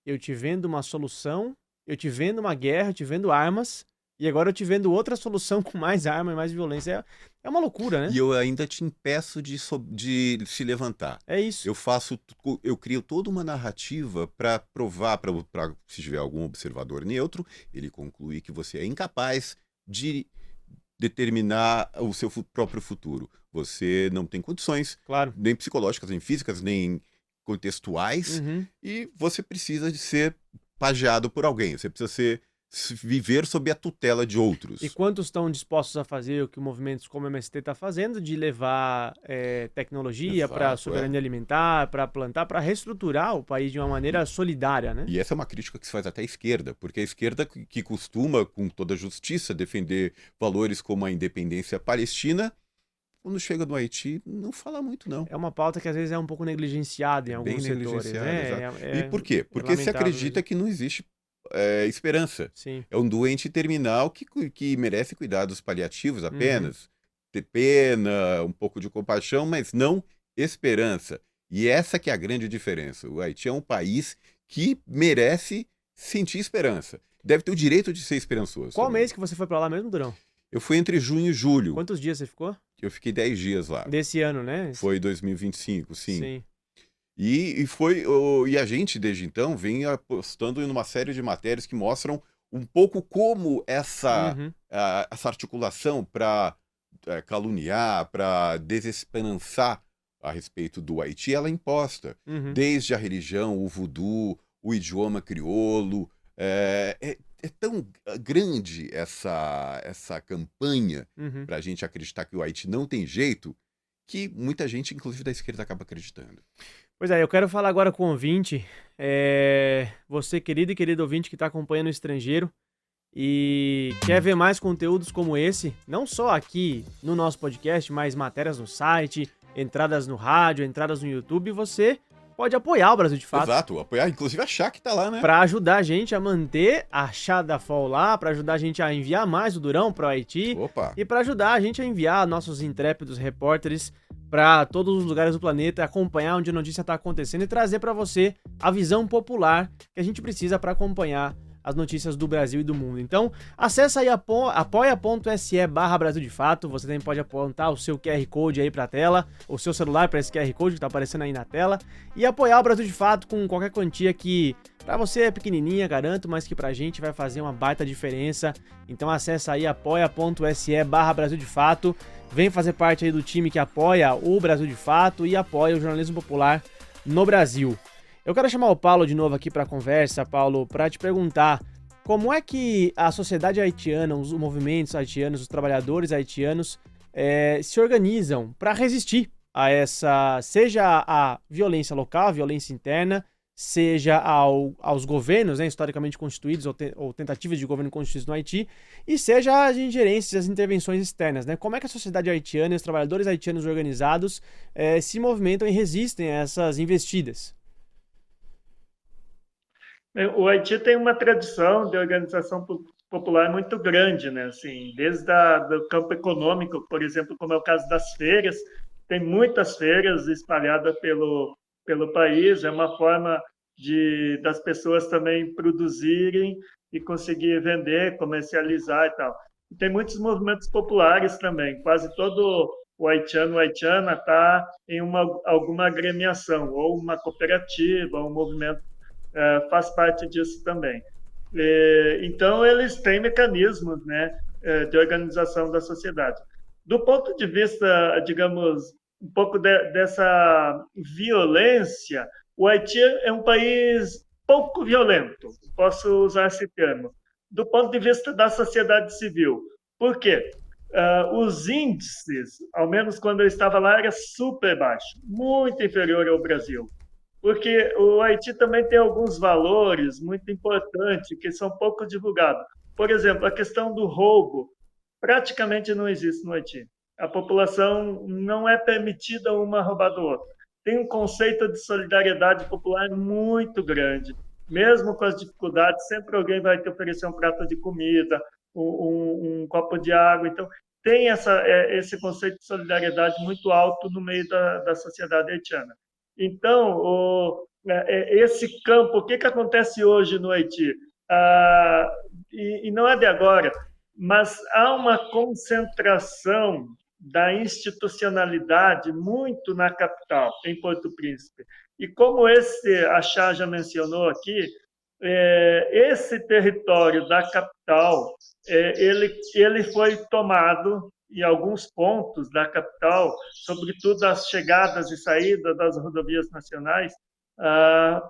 eu te vendo uma solução, eu te vendo uma guerra, eu te vendo armas, e agora eu te vendo outra solução com mais arma e mais violência. É uma loucura, né? E eu ainda te impeço de se levantar. É isso. Eu crio toda uma narrativa para provar, para se tiver algum observador neutro, ele concluir que você é incapaz de determinar o seu próprio futuro. Você não tem condições, claro, nem psicológicas, nem físicas, nem contextuais, e você precisa de ser pajeado por alguém. Você precisa viver sob a tutela de outros. E quantos estão dispostos a fazer o que movimentos como o MST está fazendo, de levar tecnologia para a soberania alimentar, para plantar, para reestruturar o país de uma maneira solidária, né? E essa é uma crítica que se faz até à esquerda, porque a esquerda que costuma, com toda a justiça, defender valores como a independência palestina, quando chega no Haiti, não fala muito, não. É uma pauta que às vezes é um pouco negligenciada em alguns setores, né? E por quê? Porque se acredita que não existe esperança. Sim. É um doente terminal que merece cuidados paliativos apenas, ter pena, um pouco de compaixão, mas não esperança. E essa que é a grande diferença. O Haiti é um país que merece sentir esperança. Deve ter o direito de ser esperançoso. Qual mês que você foi para lá mesmo, Durão? Eu fui entre junho e julho. Quantos dias você ficou? Eu fiquei 10 dias lá. Desse ano, né? Foi 2025, sim. Sim. E a gente, desde então, vem apostando em uma série de matérias que mostram um pouco como essa articulação para caluniar, para desesperançar a respeito do Haiti, ela é imposta. Uhum. Desde a religião, o voodoo, o idioma crioulo. É tão grande essa campanha Uhum. para a gente acreditar que o Haiti não tem jeito, que muita gente, inclusive da esquerda, acaba acreditando. Pois é, eu quero falar agora com o ouvinte, você querido e querido ouvinte que está acompanhando o estrangeiro e quer ver mais conteúdos como esse, não só aqui no nosso podcast, mas matérias no site, entradas no rádio, entradas no YouTube, você pode apoiar o Brasil de Fato. Exato, apoiar, inclusive a Chá que tá lá, né? Para ajudar a gente a manter a Chá da FOL lá, para ajudar a gente a enviar mais o Durão para o Haiti. Opa! E para ajudar a gente a enviar nossos intrépidos repórteres para todos os lugares do planeta, acompanhar onde a notícia está acontecendo e trazer para você a visão popular que a gente precisa para acompanhar as notícias do Brasil e do mundo. Então, acessa aí apoia.se/Brasil de Fato. Você também pode apontar o seu QR Code aí para a tela, o seu celular para esse QR Code que está aparecendo aí na tela, e apoiar o Brasil de Fato com qualquer quantia que para você é pequenininha, garanto, mas que pra gente vai fazer uma baita diferença. Então acessa aí apoia.se/Brasil de Fato. Vem fazer parte aí do time que apoia o Brasil de Fato e apoia o jornalismo popular no Brasil. Eu quero chamar o Paulo de novo aqui para conversa, Paulo, para te perguntar como é que a sociedade haitiana, os movimentos haitianos, os trabalhadores haitianos se organizam para resistir a seja a violência local, a violência interna, seja aos governos, né, historicamente constituídos ou tentativas de governo constituídos no Haiti, e seja as ingerências, as intervenções externas, né? Como é que a sociedade haitiana e os trabalhadores haitianos organizados se movimentam e resistem a essas investidas? O Haiti tem uma tradição de organização popular muito grande, né? Assim, desde do campo econômico, por exemplo, como é o caso das feiras, tem muitas feiras espalhadas pelo país, é uma forma das pessoas também produzirem e conseguir vender, comercializar e tal. E tem muitos movimentos populares também, quase todo o haitiana está em alguma agremiação, ou uma cooperativa, ou um movimento faz parte disso também. Então, eles têm mecanismos, né, de organização da sociedade. Do ponto de vista, digamos, um pouco dessa violência, o Haiti é um país pouco violento, posso usar esse termo, do ponto de vista da sociedade civil. Por quê? Os índices, ao menos quando eu estava lá, era super baixo, muito inferior ao Brasil. Porque o Haiti também tem alguns valores muito importantes que são pouco divulgados. Por exemplo, a questão do roubo praticamente não existe no Haiti. A população não é permitida uma roubar do outro. Tem um conceito de solidariedade popular muito grande. Mesmo com as dificuldades, sempre alguém vai te oferecer um prato de comida, um copo de água. Então, tem esse conceito de solidariedade muito alto no meio da sociedade haitiana. Então, esse campo, o que acontece hoje no Haiti? E não é de agora, mas há uma concentração da institucionalidade muito na capital, em Porto Príncipe. E como a Chá já mencionou aqui, esse território da capital, ele foi tomado em alguns pontos da capital, sobretudo as chegadas e saídas das rodovias nacionais,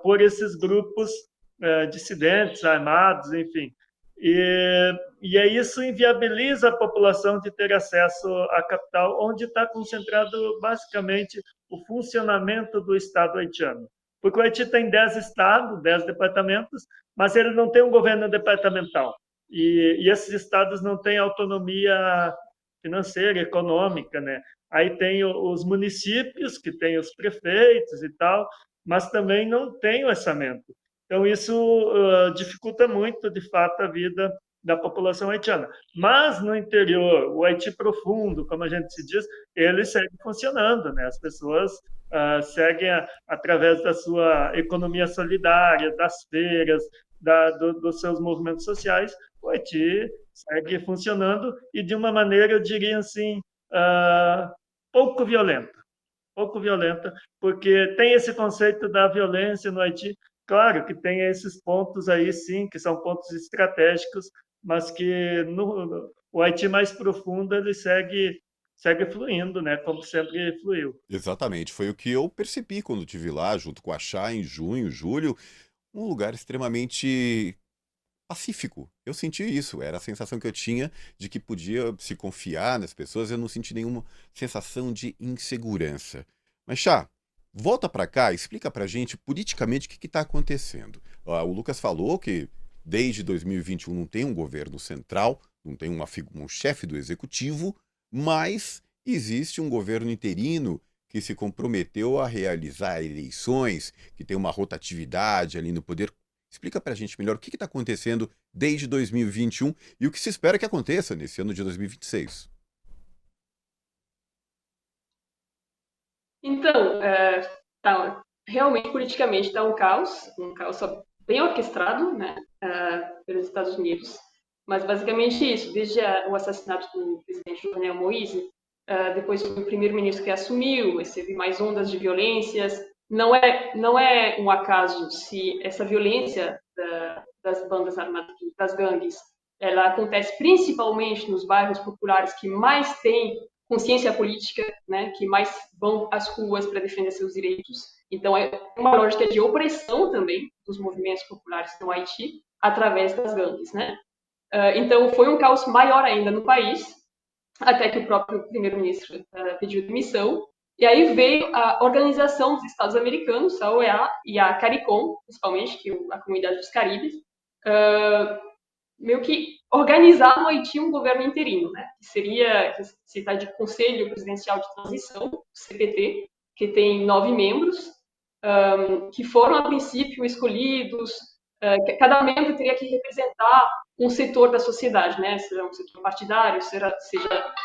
por esses grupos dissidentes, armados, enfim. E isso inviabiliza a população de ter acesso à capital, onde está concentrado basicamente o funcionamento do Estado haitiano. Porque o Haiti tem 10 estados, 10 departamentos, mas ele não tem um governo departamental. E esses estados não têm autonomia financeira, econômica, né? Aí tem os municípios, que têm os prefeitos e tal, mas também não tem orçamento. Então, isso dificulta muito, de fato, a vida da população haitiana. Mas, no interior, o Haiti profundo, como a gente se diz, ele segue funcionando, né? As pessoas seguem através da sua economia solidária, das feiras, dos seus movimentos sociais, o Haiti segue funcionando e de uma maneira, eu diria assim, pouco violenta, porque tem esse conceito da violência no Haiti. Claro que tem esses pontos aí, sim, que são pontos estratégicos, mas que o Haiti mais profundo ele segue segue fluindo, né? Como sempre fluiu. Exatamente, foi o que eu percebi quando estive lá, junto com a Chá, em junho, julho, um lugar extremamente pacífico. Eu senti isso, era a sensação que eu tinha de que podia se confiar nas pessoas, eu não senti nenhuma sensação de insegurança. Mas, Chá, volta para cá, explica pra gente politicamente o que está acontecendo. O Lucas falou que desde 2021 não tem um governo central, não tem um chefe do executivo, mas existe um governo interino que se comprometeu a realizar eleições, que tem uma rotatividade ali no poder. Explica pra gente melhor o que está acontecendo desde 2021 e o que se espera que aconteça nesse ano de 2026. Então, realmente politicamente está um caos só bem orquestrado, né, pelos Estados Unidos. Mas basicamente isso, desde o assassinato do presidente Jovenel Moïse, depois do primeiro-ministro que assumiu, teve mais ondas de violências. Não é um acaso se essa violência das bandas armadas, das gangues, ela acontece principalmente nos bairros populares que mais têm consciência política, né, que mais vão às ruas para defender seus direitos. Então, é uma lógica de opressão também dos movimentos populares no Haiti através das gangues, né? Então, foi um caos maior ainda no país, até que o próprio primeiro-ministro pediu demissão. E aí veio a Organização dos Estados Americanos, a OEA, e a CARICOM, principalmente, que é a Comunidade dos Caribes, meio que organizar no Haiti um governo interino, né? Que seria, que se está de Conselho Presidencial de Transição, CPT, que tem 9 membros, que foram, a princípio, escolhidos. Cada membro teria que representar um setor da sociedade, né? Seja um setor partidário, seja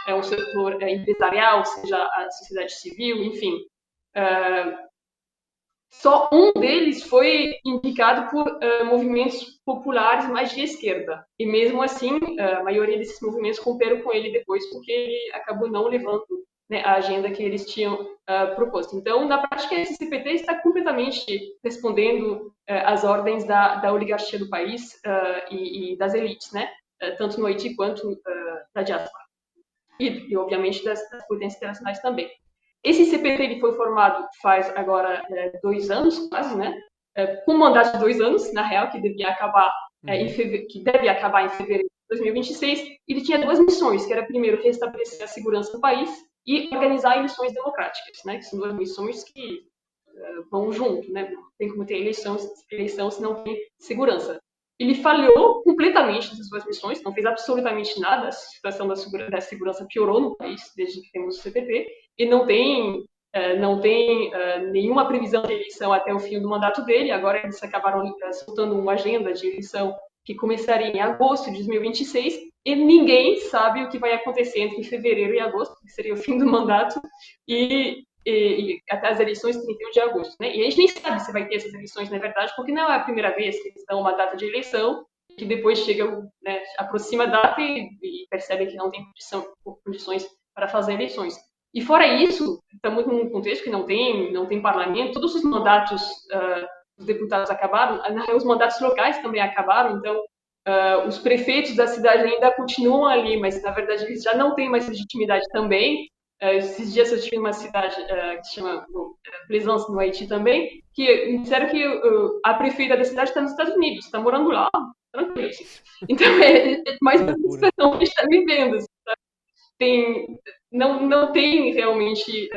um setor empresarial, seja a sociedade civil, enfim. Só um deles foi indicado por movimentos populares mais de esquerda. E mesmo assim, a maioria desses movimentos romperam com ele depois, porque ele acabou não levando, né, a agenda que eles tinham proposto. Então, na prática, esse CPT está completamente respondendo às ordens da oligarquia do país e das elites, né? Tanto no Haiti quanto da diáspora. E obviamente, das potências internacionais também. Esse CPT ele foi formado faz agora 2 anos, quase, né? Com um mandato de 2 anos, na real, que devia acabar que deve acabar em fevereiro de 2026. Ele tinha 2 missões, que era, primeiro, restabelecer a segurança do país e organizar eleições democráticas, né? Que são 2 missões que vão junto, né? Não tem como ter eleição se não tem segurança. Ele falhou completamente nessas 2 missões, não fez absolutamente nada, a situação da segurança piorou no país desde que temos o CPT, e não tem nenhuma previsão de eleição até o fim do mandato dele. Agora eles acabaram soltando uma agenda de eleição que começaria em agosto de 2026, e ninguém sabe o que vai acontecer entre fevereiro e agosto, que seria o fim do mandato, e até as eleições 31 de agosto, né? E a gente nem sabe se vai ter essas eleições, na verdade, porque não é a primeira vez que eles dão uma data de eleição, que depois chega, né, aproxima a data e percebem que não tem condições para fazer eleições. E fora isso, estamos num contexto que não tem parlamento, todos os mandatos dos deputados acabaram, os mandatos locais também acabaram, então os prefeitos da cidade ainda continuam ali, mas na verdade eles já não têm mais legitimidade também. Esses dias eu estive numa cidade que se chama Plaisance, no Haiti também, que disseram que a prefeita da cidade está nos Estados Unidos, está morando lá, tranquilo. Assim. Então é mais uma situação que a gente está vivendo. Assim, não tem realmente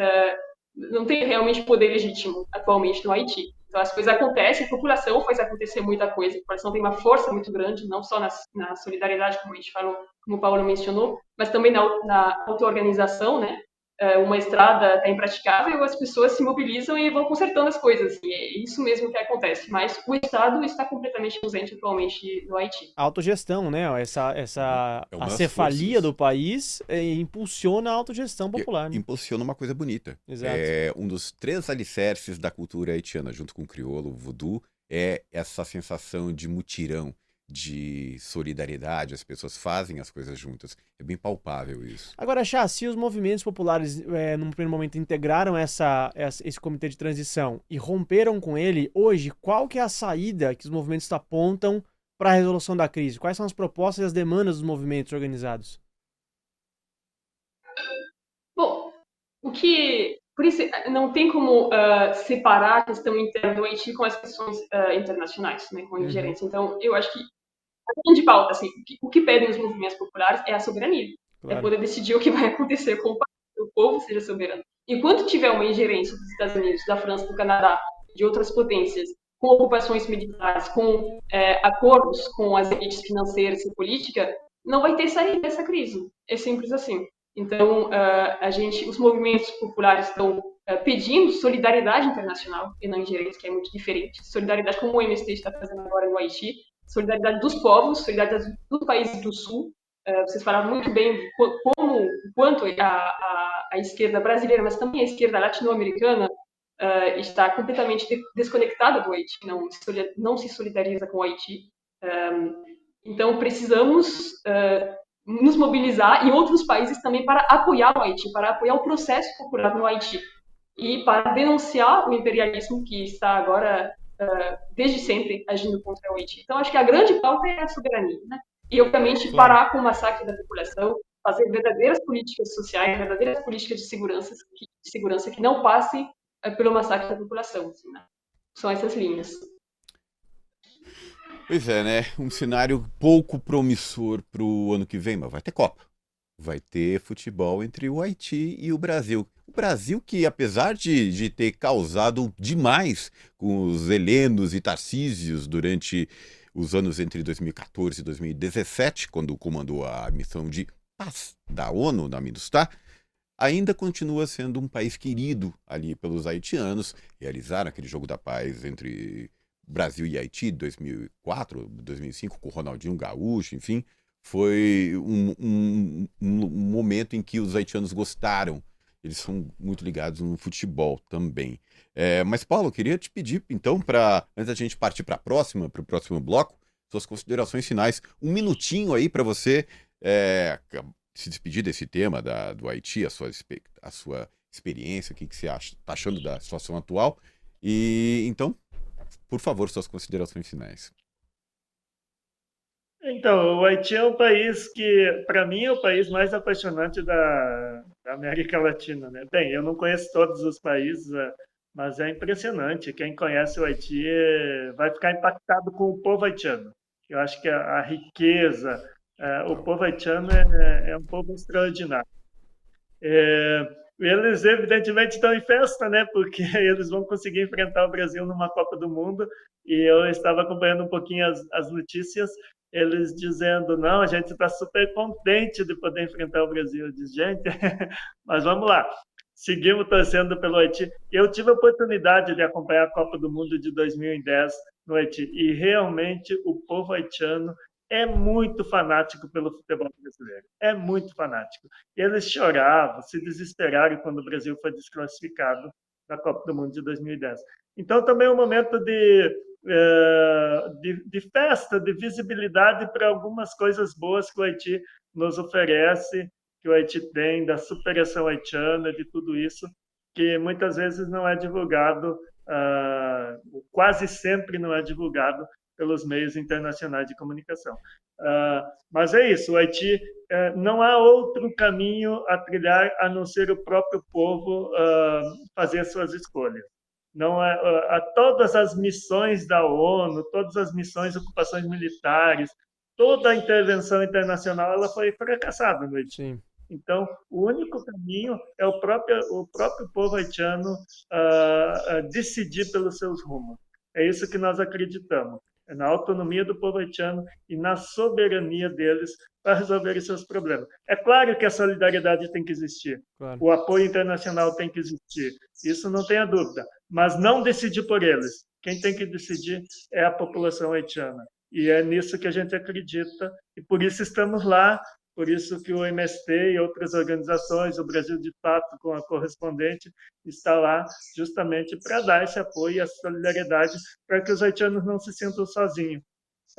poder legítimo atualmente no Haiti. Então as coisas acontecem, a população faz acontecer muita coisa, a população tem uma força muito grande, não só na solidariedade, como a gente falou, como o Paulo mencionou, mas também na auto-organização, né? Uma estrada está impraticável, as pessoas se mobilizam e vão consertando as coisas. E é isso mesmo que acontece. Mas o Estado está completamente ausente atualmente no Haiti. A autogestão, né? A cefalia do país impulsiona a autogestão popular. Né? Impulsiona uma coisa bonita. Exato. Um dos 3 alicerces da cultura haitiana, junto com o crioulo, o voodoo, é essa sensação de mutirão, de solidariedade, as pessoas fazem as coisas juntas. É bem palpável isso. Agora, Chá, se os movimentos populares, num primeiro momento, integraram esse comitê de transição e romperam com ele, hoje, qual que é a saída que os movimentos apontam para a resolução da crise? Quais são as propostas e as demandas dos movimentos organizados? Por isso, não tem como separar a questão interna do Haiti com as questões internacionais, né, com a Uhum, ingerência. Então, eu acho que a grande pauta, assim, o que pedem os movimentos populares é a soberania, é claro. poder decidir o que vai acontecer com o país, que o povo seja soberano. Enquanto tiver uma ingerência dos Estados Unidos, da França, do Canadá, de outras potências, com ocupações militares, com acordos com as elites financeiras e política, não vai ter saída dessa crise. É simples assim. Então, os movimentos populares estão pedindo solidariedade internacional e não ingerência, que é muito diferente. Solidariedade, como o MST está fazendo agora no Haiti, solidariedade dos povos, solidariedade dos países do Sul. Vocês falaram muito bem o quanto a esquerda brasileira, mas também a esquerda latino-americana está completamente desconectada do Haiti, não se solidariza com o Haiti. Então, precisamos nos mobilizar em outros países também para apoiar o Haiti, para apoiar o processo popular no Haiti e para denunciar o imperialismo que está agora, desde sempre, agindo contra o Haiti. Então, acho que a grande pauta é a soberania, né? E, obviamente, Claro. parar com o massacre da população, fazer verdadeiras políticas sociais, verdadeiras políticas de segurança que não passem pelo massacre da população. Assim, né? São essas linhas. Pois é, né? Um cenário pouco promissor para o ano que vem, mas vai ter Copa. Vai ter futebol entre o Haiti e o Brasil. O Brasil que, apesar de ter causado demais com os helenos e tarcísios durante os anos entre 2014 e 2017, quando comandou a missão de paz da ONU na MINUSTAH, ainda continua sendo um país querido ali pelos haitianos. Realizaram aquele jogo da paz entre Brasil e Haiti, 2004, 2005, com o Ronaldinho Gaúcho, enfim. Foi um momento em que os haitianos gostaram. Eles são muito ligados no futebol também. Mas, Paulo, eu queria te pedir, então, antes da gente partir para o próximo bloco, suas considerações finais. Um minutinho aí para você se despedir desse tema do Haiti, a sua experiência, o que você está achando da situação atual. E então, por favor, suas considerações finais. Então, o Haiti é um país que, para mim, é o país mais apaixonante da América Latina, né? Bem, eu não conheço todos os países, mas é impressionante. Quem conhece o Haiti vai ficar impactado com o povo haitiano. Eu acho que a riqueza, o povo haitiano é um povo extraordinário. Eles, evidentemente, estão em festa, né? Porque eles vão conseguir enfrentar o Brasil numa Copa do Mundo. E eu estava acompanhando um pouquinho as notícias, eles dizendo: não, a gente está super contente de poder enfrentar o Brasil. Eu disse: gente, mas vamos lá. Seguimos torcendo pelo Haiti. Eu tive a oportunidade de acompanhar a Copa do Mundo de 2010 no Haiti. E realmente o povo haitiano é muito fanático pelo futebol brasileiro. É muito fanático. Eles choravam, se desesperaram quando o Brasil foi desclassificado da Copa do Mundo de 2010. Então, também é um momento de festa, de visibilidade para algumas coisas boas que o Haiti nos oferece, que o Haiti tem, da superação haitiana, de tudo isso, que muitas vezes não é divulgado, quase sempre não é divulgado pelos meios internacionais de comunicação. Mas é isso, o Haiti não há outro caminho a trilhar a não ser o próprio povo fazer suas escolhas. Não todas as missões da ONU, todas as missões de ocupações militares, toda a intervenção internacional ela foi fracassada no Haiti. Sim. Então, o único caminho é o próprio povo haitiano decidir pelos seus rumos. É isso que nós acreditamos. É na autonomia do povo haitiano e na soberania deles para resolver os seus problemas. É claro que a solidariedade tem que existir, Claro. o apoio internacional tem que existir, isso não tenha dúvida, mas não decidir por eles. Quem tem que decidir é a população haitiana. E é nisso que a gente acredita, e por isso estamos lá, por isso que o MST e outras organizações, o Brasil de Fato, com a correspondente, está lá justamente para dar esse apoio e essa solidariedade para que os haitianos não se sintam sozinhos.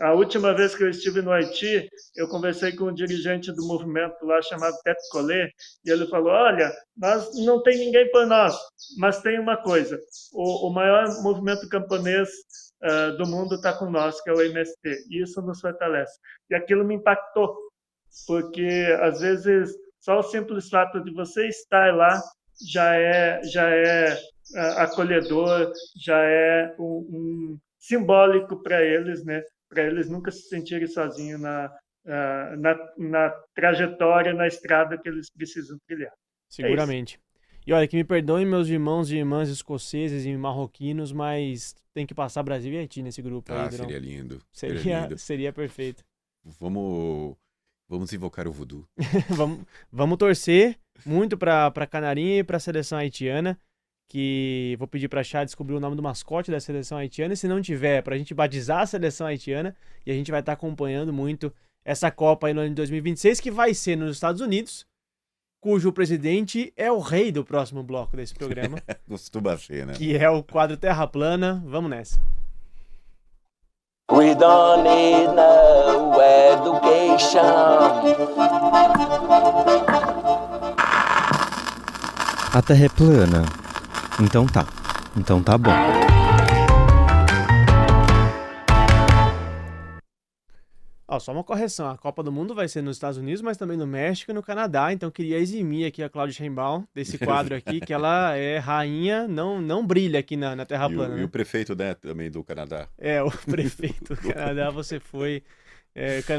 A última vez que eu estive no Haiti, eu conversei com um dirigente do movimento lá chamado Tete Collet, e ele falou: olha, nós não tem ninguém por nós, mas tem uma coisa, o maior movimento camponês do mundo está com nós, que é o MST, e isso nos fortalece. E aquilo me impactou, porque às vezes só o simples fato de você estar lá já é acolhedor, já é simbólico para eles, né? Para eles nunca se sentirem sozinhos na trajetória, na estrada que eles precisam trilhar. Seguramente. E olha, que me perdoem meus irmãos e irmãs escoceses e marroquinos, mas tem que passar Brasil e Haiti nesse grupo aí, Durão. Seria lindo. Seria perfeito. Vamos invocar o voodoo. Vamos torcer muito para Canarinha e para a seleção haitiana, que vou pedir para a Chá descobrir o nome do mascote da seleção haitiana, e se não tiver, para a gente batizar a seleção haitiana, e a gente vai estar acompanhando muito essa Copa aí no ano de 2026, que vai ser nos Estados Unidos, cujo presidente é o rei do próximo bloco desse programa. Costuma ser, né? Que é o quadro Terra Plana. Vamos nessa. We don't need no education. A Terra é plana. Então tá bom. Só uma correção, a Copa do Mundo vai ser nos Estados Unidos, mas também no México e no Canadá, então queria eximir aqui a Cláudia Sheinbaum desse quadro aqui, que ela é rainha, não brilha aqui na Terra plana. E o prefeito, né, também do Canadá. O prefeito do Canadá, você foi...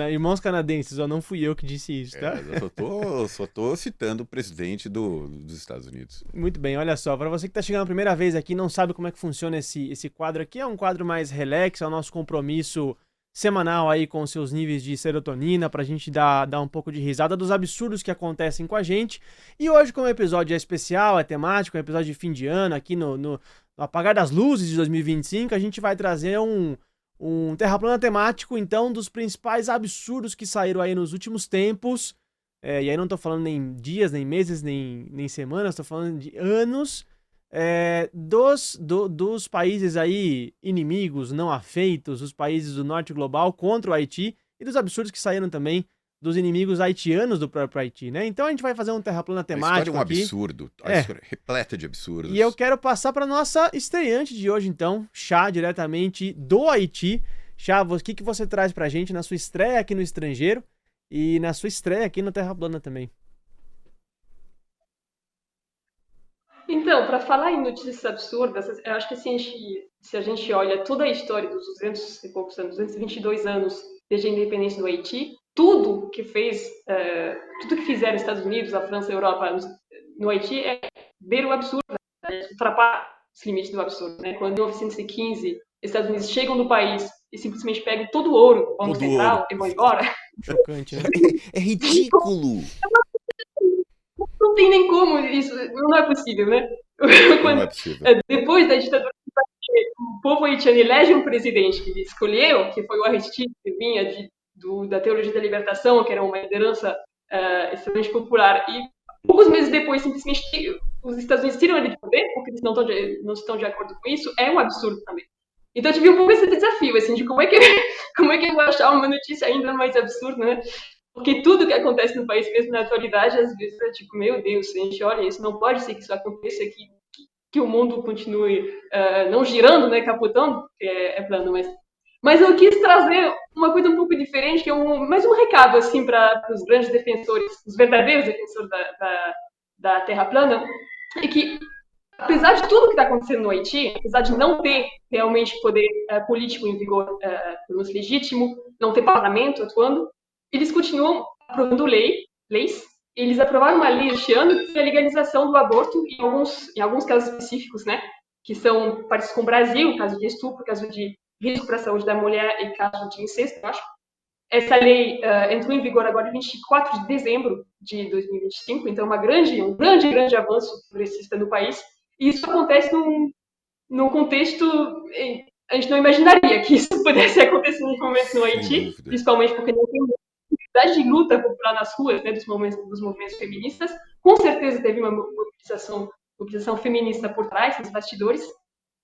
irmãos canadenses, não fui eu que disse isso, tá? Eu só tô citando o presidente dos Estados Unidos. Muito bem, olha só, para você que está chegando a primeira vez aqui, não sabe como é que funciona esse quadro aqui, é um quadro mais relax, é o nosso compromisso semanal aí com seus níveis de serotonina, pra gente dar um pouco de risada dos absurdos que acontecem com a gente. E hoje, como o episódio é especial, é temático, é um episódio de fim de ano, aqui no apagar das luzes de 2025, a gente vai trazer um Terra Plana temático, então, dos principais absurdos que saíram aí nos últimos tempos. E aí não tô falando nem dias, nem meses, nem semanas, tô falando de anos. Dos países aí inimigos, não afeitos, os países do norte global contra o Haiti, e dos absurdos que saíram também dos inimigos haitianos do próprio Haiti, né? Então a gente vai fazer um Terra Plana temático aqui. A história é repleta de absurdos. E eu quero passar para nossa estreante de hoje, então, Chá, diretamente do Haiti. Chá, o que você traz pra gente na sua estreia aqui no estrangeiro e na sua estreia aqui no Terra Plana também? Então, para falar em notícias absurdas, eu acho que se a gente olha toda a história dos 200 e poucos anos, 222 anos desde a independência do Haiti, tudo que fizeram os Estados Unidos, a França, a Europa no Haiti é beira o absurdo, ultrapassa os limites do absurdo, né? Quando em 1915 os Estados Unidos chegam no país e simplesmente pegam todo o ouro do Banco Central e vão embora. Chocante, né? É ridículo! Não tem nem como, isso não é possível, né? Não é possível. Depois da ditadura, o povo haitiano elege um presidente que ele escolheu, que foi o Aristide, que vinha da teologia da libertação, que era uma liderança extremamente popular. E poucos meses depois, simplesmente, os Estados Unidos tiram ele de poder, porque eles não estão de acordo com isso. É um absurdo também. Então eu tive um pouco esse desafio, assim, de como é que eu vou achar uma notícia ainda mais absurda, né? Porque tudo que acontece no país, mesmo na atualidade, às vezes é tipo, meu Deus, a gente olha isso, não pode ser que isso aconteça, que o mundo continue não girando, né, capotando, que é plano, mas eu quis trazer uma coisa um pouco diferente, que é mais um recado, assim, para os grandes defensores, os verdadeiros defensores da Terra plana, e que, apesar de tudo que está acontecendo no Haiti, apesar de não ter realmente poder político em vigor, pelo menos legítimo, não ter parlamento atuando, eles continuam aprovando leis. Eles aprovaram uma lei este ano que é a legalização do aborto em alguns casos específicos, né? Que são parecidos com o Brasil, caso de estupro, caso de risco para a saúde da mulher e caso de incesto, eu acho. Essa lei entrou em vigor agora em 24 de dezembro de 2025, então um grande avanço progressista no país. E isso acontece num contexto... A gente não imaginaria que isso pudesse acontecer nesse momento no Haiti, principalmente porque não tem de luta popular nas ruas, né, dos movimentos feministas. Com certeza teve uma mobilização feminista por trás, nos bastidores,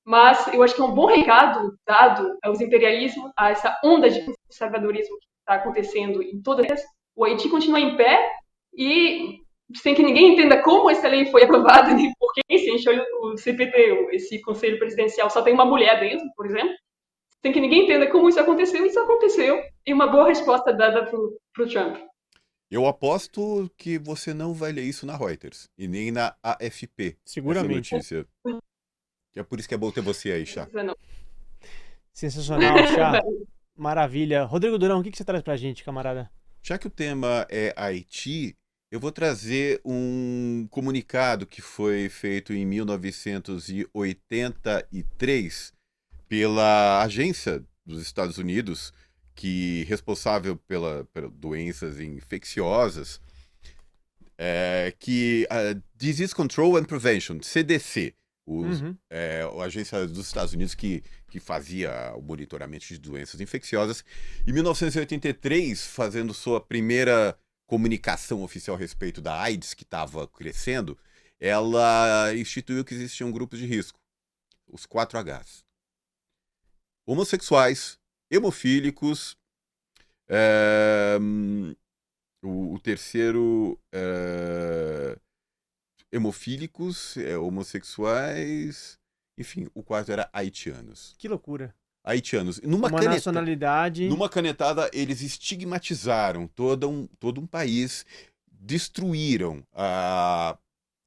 mas eu acho que é um bom recado dado aos imperialismos, a essa onda de conservadorismo que está acontecendo em todas as... O Haiti continua em pé e sem que ninguém entenda como essa lei foi aprovada, nem por que, se a gente olha o CPT, esse conselho presidencial, só tem uma mulher dentro, por exemplo, sem que ninguém entenda como isso aconteceu e uma boa resposta dada pro Trump. Eu aposto que você não vai ler isso na Reuters e nem na AFP. Seguramente. Essa notícia. É por isso que é bom ter você aí, Chá. Sensacional, Chá. Maravilha. Rodrigo Durão, o que você traz pra gente, camarada? Já que o tema é Haiti, eu vou trazer um comunicado que foi feito em 1983 pela agência dos Estados Unidos, que responsável pela doenças infecciosas, que Disease Control and Prevention, CDC, a agência dos Estados Unidos que fazia o monitoramento de doenças infecciosas. Em 1983, fazendo sua primeira comunicação oficial a respeito da AIDS, que estava crescendo, ela instituiu que existiam grupos de risco, os 4Hs. Homossexuais, hemofílicos, o terceiro, hemofílicos, homossexuais, enfim, o quarto era haitianos. Que loucura. Haitianos. Uma nacionalidade. Numa canetada, eles estigmatizaram todo um país, destruíram a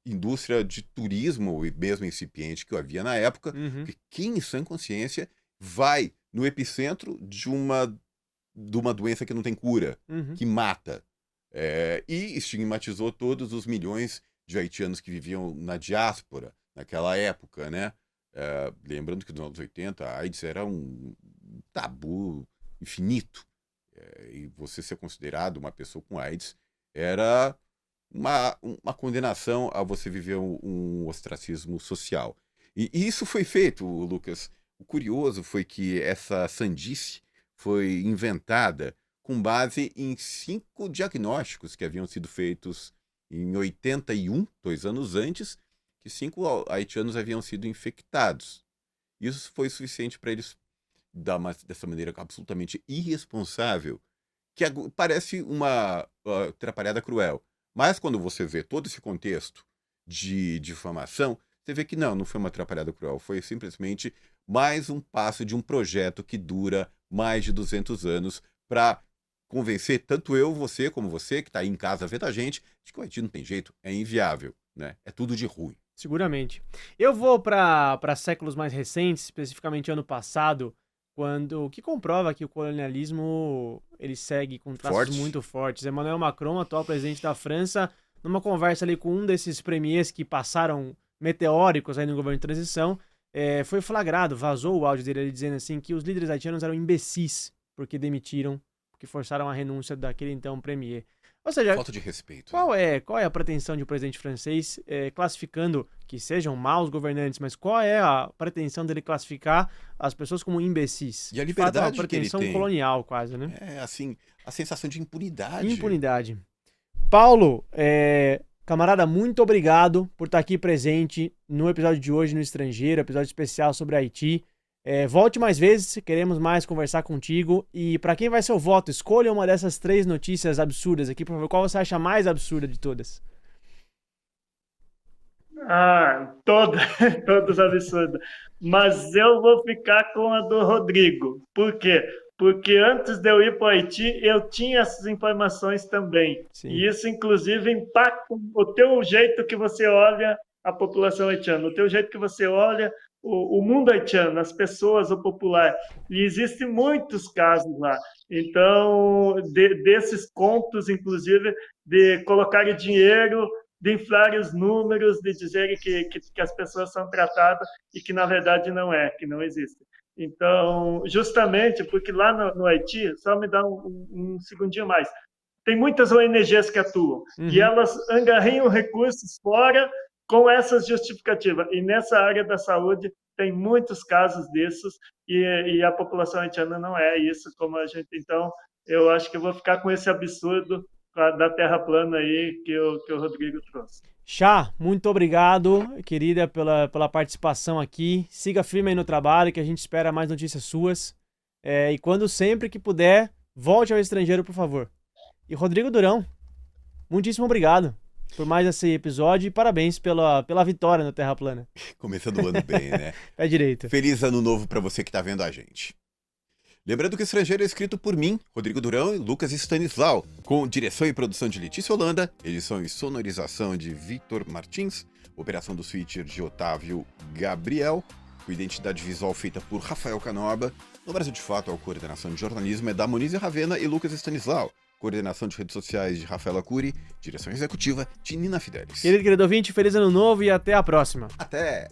indústria de turismo, e mesmo incipiente que havia na época, porque quem em sã consciência vai no epicentro de uma doença que não tem cura, que mata, e estigmatizou todos os milhões de haitianos que viviam na diáspora naquela época, né? Lembrando que nos anos 80 a AIDS era um tabu infinito, e você ser considerado uma pessoa com AIDS era uma condenação a você viver um ostracismo social. E isso foi feito, Lucas. O curioso foi que essa sandice foi inventada com base em 5 diagnósticos que haviam sido feitos em 81, 2 anos antes, que 5 haitianos haviam sido infectados. Isso foi suficiente para eles dessa maneira absolutamente irresponsável, que parece uma atrapalhada cruel. Mas quando você vê todo esse contexto de difamação, você vê que não foi uma atrapalhada cruel, foi simplesmente mais um passo de um projeto que dura mais de 200 anos para convencer tanto eu, você, como você, que está aí em casa vendo a gente, de que o Haiti não tem jeito, é inviável, né? É tudo de ruim. Seguramente. Eu vou para séculos mais recentes, especificamente ano passado, que comprova que o colonialismo ele segue com traços muito fortes. Emmanuel Macron, atual presidente da França, numa conversa ali com um desses premiers que passaram meteóricos aí no governo de transição, foi flagrado, vazou o áudio dele ali dizendo assim que os líderes haitianos eram imbecis porque forçaram a renúncia daquele então premier. Ou seja, falta de respeito. Qual é a pretensão de um presidente francês, classificando que sejam maus governantes, mas qual é a pretensão dele classificar as pessoas como imbecis? E a liberdade uma pretensão colonial quase, né? Assim, a sensação de impunidade. Impunidade. Paulo, camarada, muito obrigado por estar aqui presente no episódio de hoje no Estrangeiro, episódio especial sobre Haiti. Volte mais vezes, queremos mais conversar contigo. E para quem vai ser o voto, escolha uma dessas 3 notícias absurdas aqui, por favor. Qual você acha mais absurda de todas? Todas absurdas. Mas eu vou ficar com a do Rodrigo. Por quê? Porque antes de eu ir para o Haiti, eu tinha essas informações também. Sim. E isso, inclusive, impacta o teu jeito que você olha a população haitiana, o teu jeito que você olha o mundo haitiano, as pessoas, o popular. E existem muitos casos lá. Então, desses contos, inclusive, de colocarem dinheiro, de inflar os números, de dizerem que as pessoas são tratadas e que, na verdade, não é, que não existe. Então, justamente porque lá no Haiti, só me dá um segundinho mais, tem muitas ONGs que atuam e elas angariam recursos fora com essas justificativas. E nessa área da saúde tem muitos casos desses e a população haitiana não é isso como a gente. Então, eu acho que eu vou ficar com esse absurdo da terra plana aí que o Rodrigo trouxe. Chá, muito obrigado, querida, pela participação aqui. Siga firme aí no trabalho, que a gente espera mais notícias suas. E quando sempre que puder, volte ao Estrangeiro, por favor. E Rodrigo Durão, muitíssimo obrigado por mais esse episódio e parabéns pela vitória no Terra Plana. Começando o ano bem, né? Pé direito. Feliz ano novo para você que tá vendo a gente. Lembrando que o Estrangeiro é escrito por mim, Rodrigo Durão e Lucas Stanislau, com direção e produção de Letícia Holanda, edição e sonorização de Victor Martins, operação do switcher de Otávio Gabriel, com identidade visual feita por Rafael Canoba. No Brasil de Fato, a coordenação de jornalismo é da Monize Ravena e Lucas Stanislau, coordenação de redes sociais de Rafaela Cury, direção executiva de Nina Fidelis. Querido ouvinte, feliz ano novo e até a próxima. Até!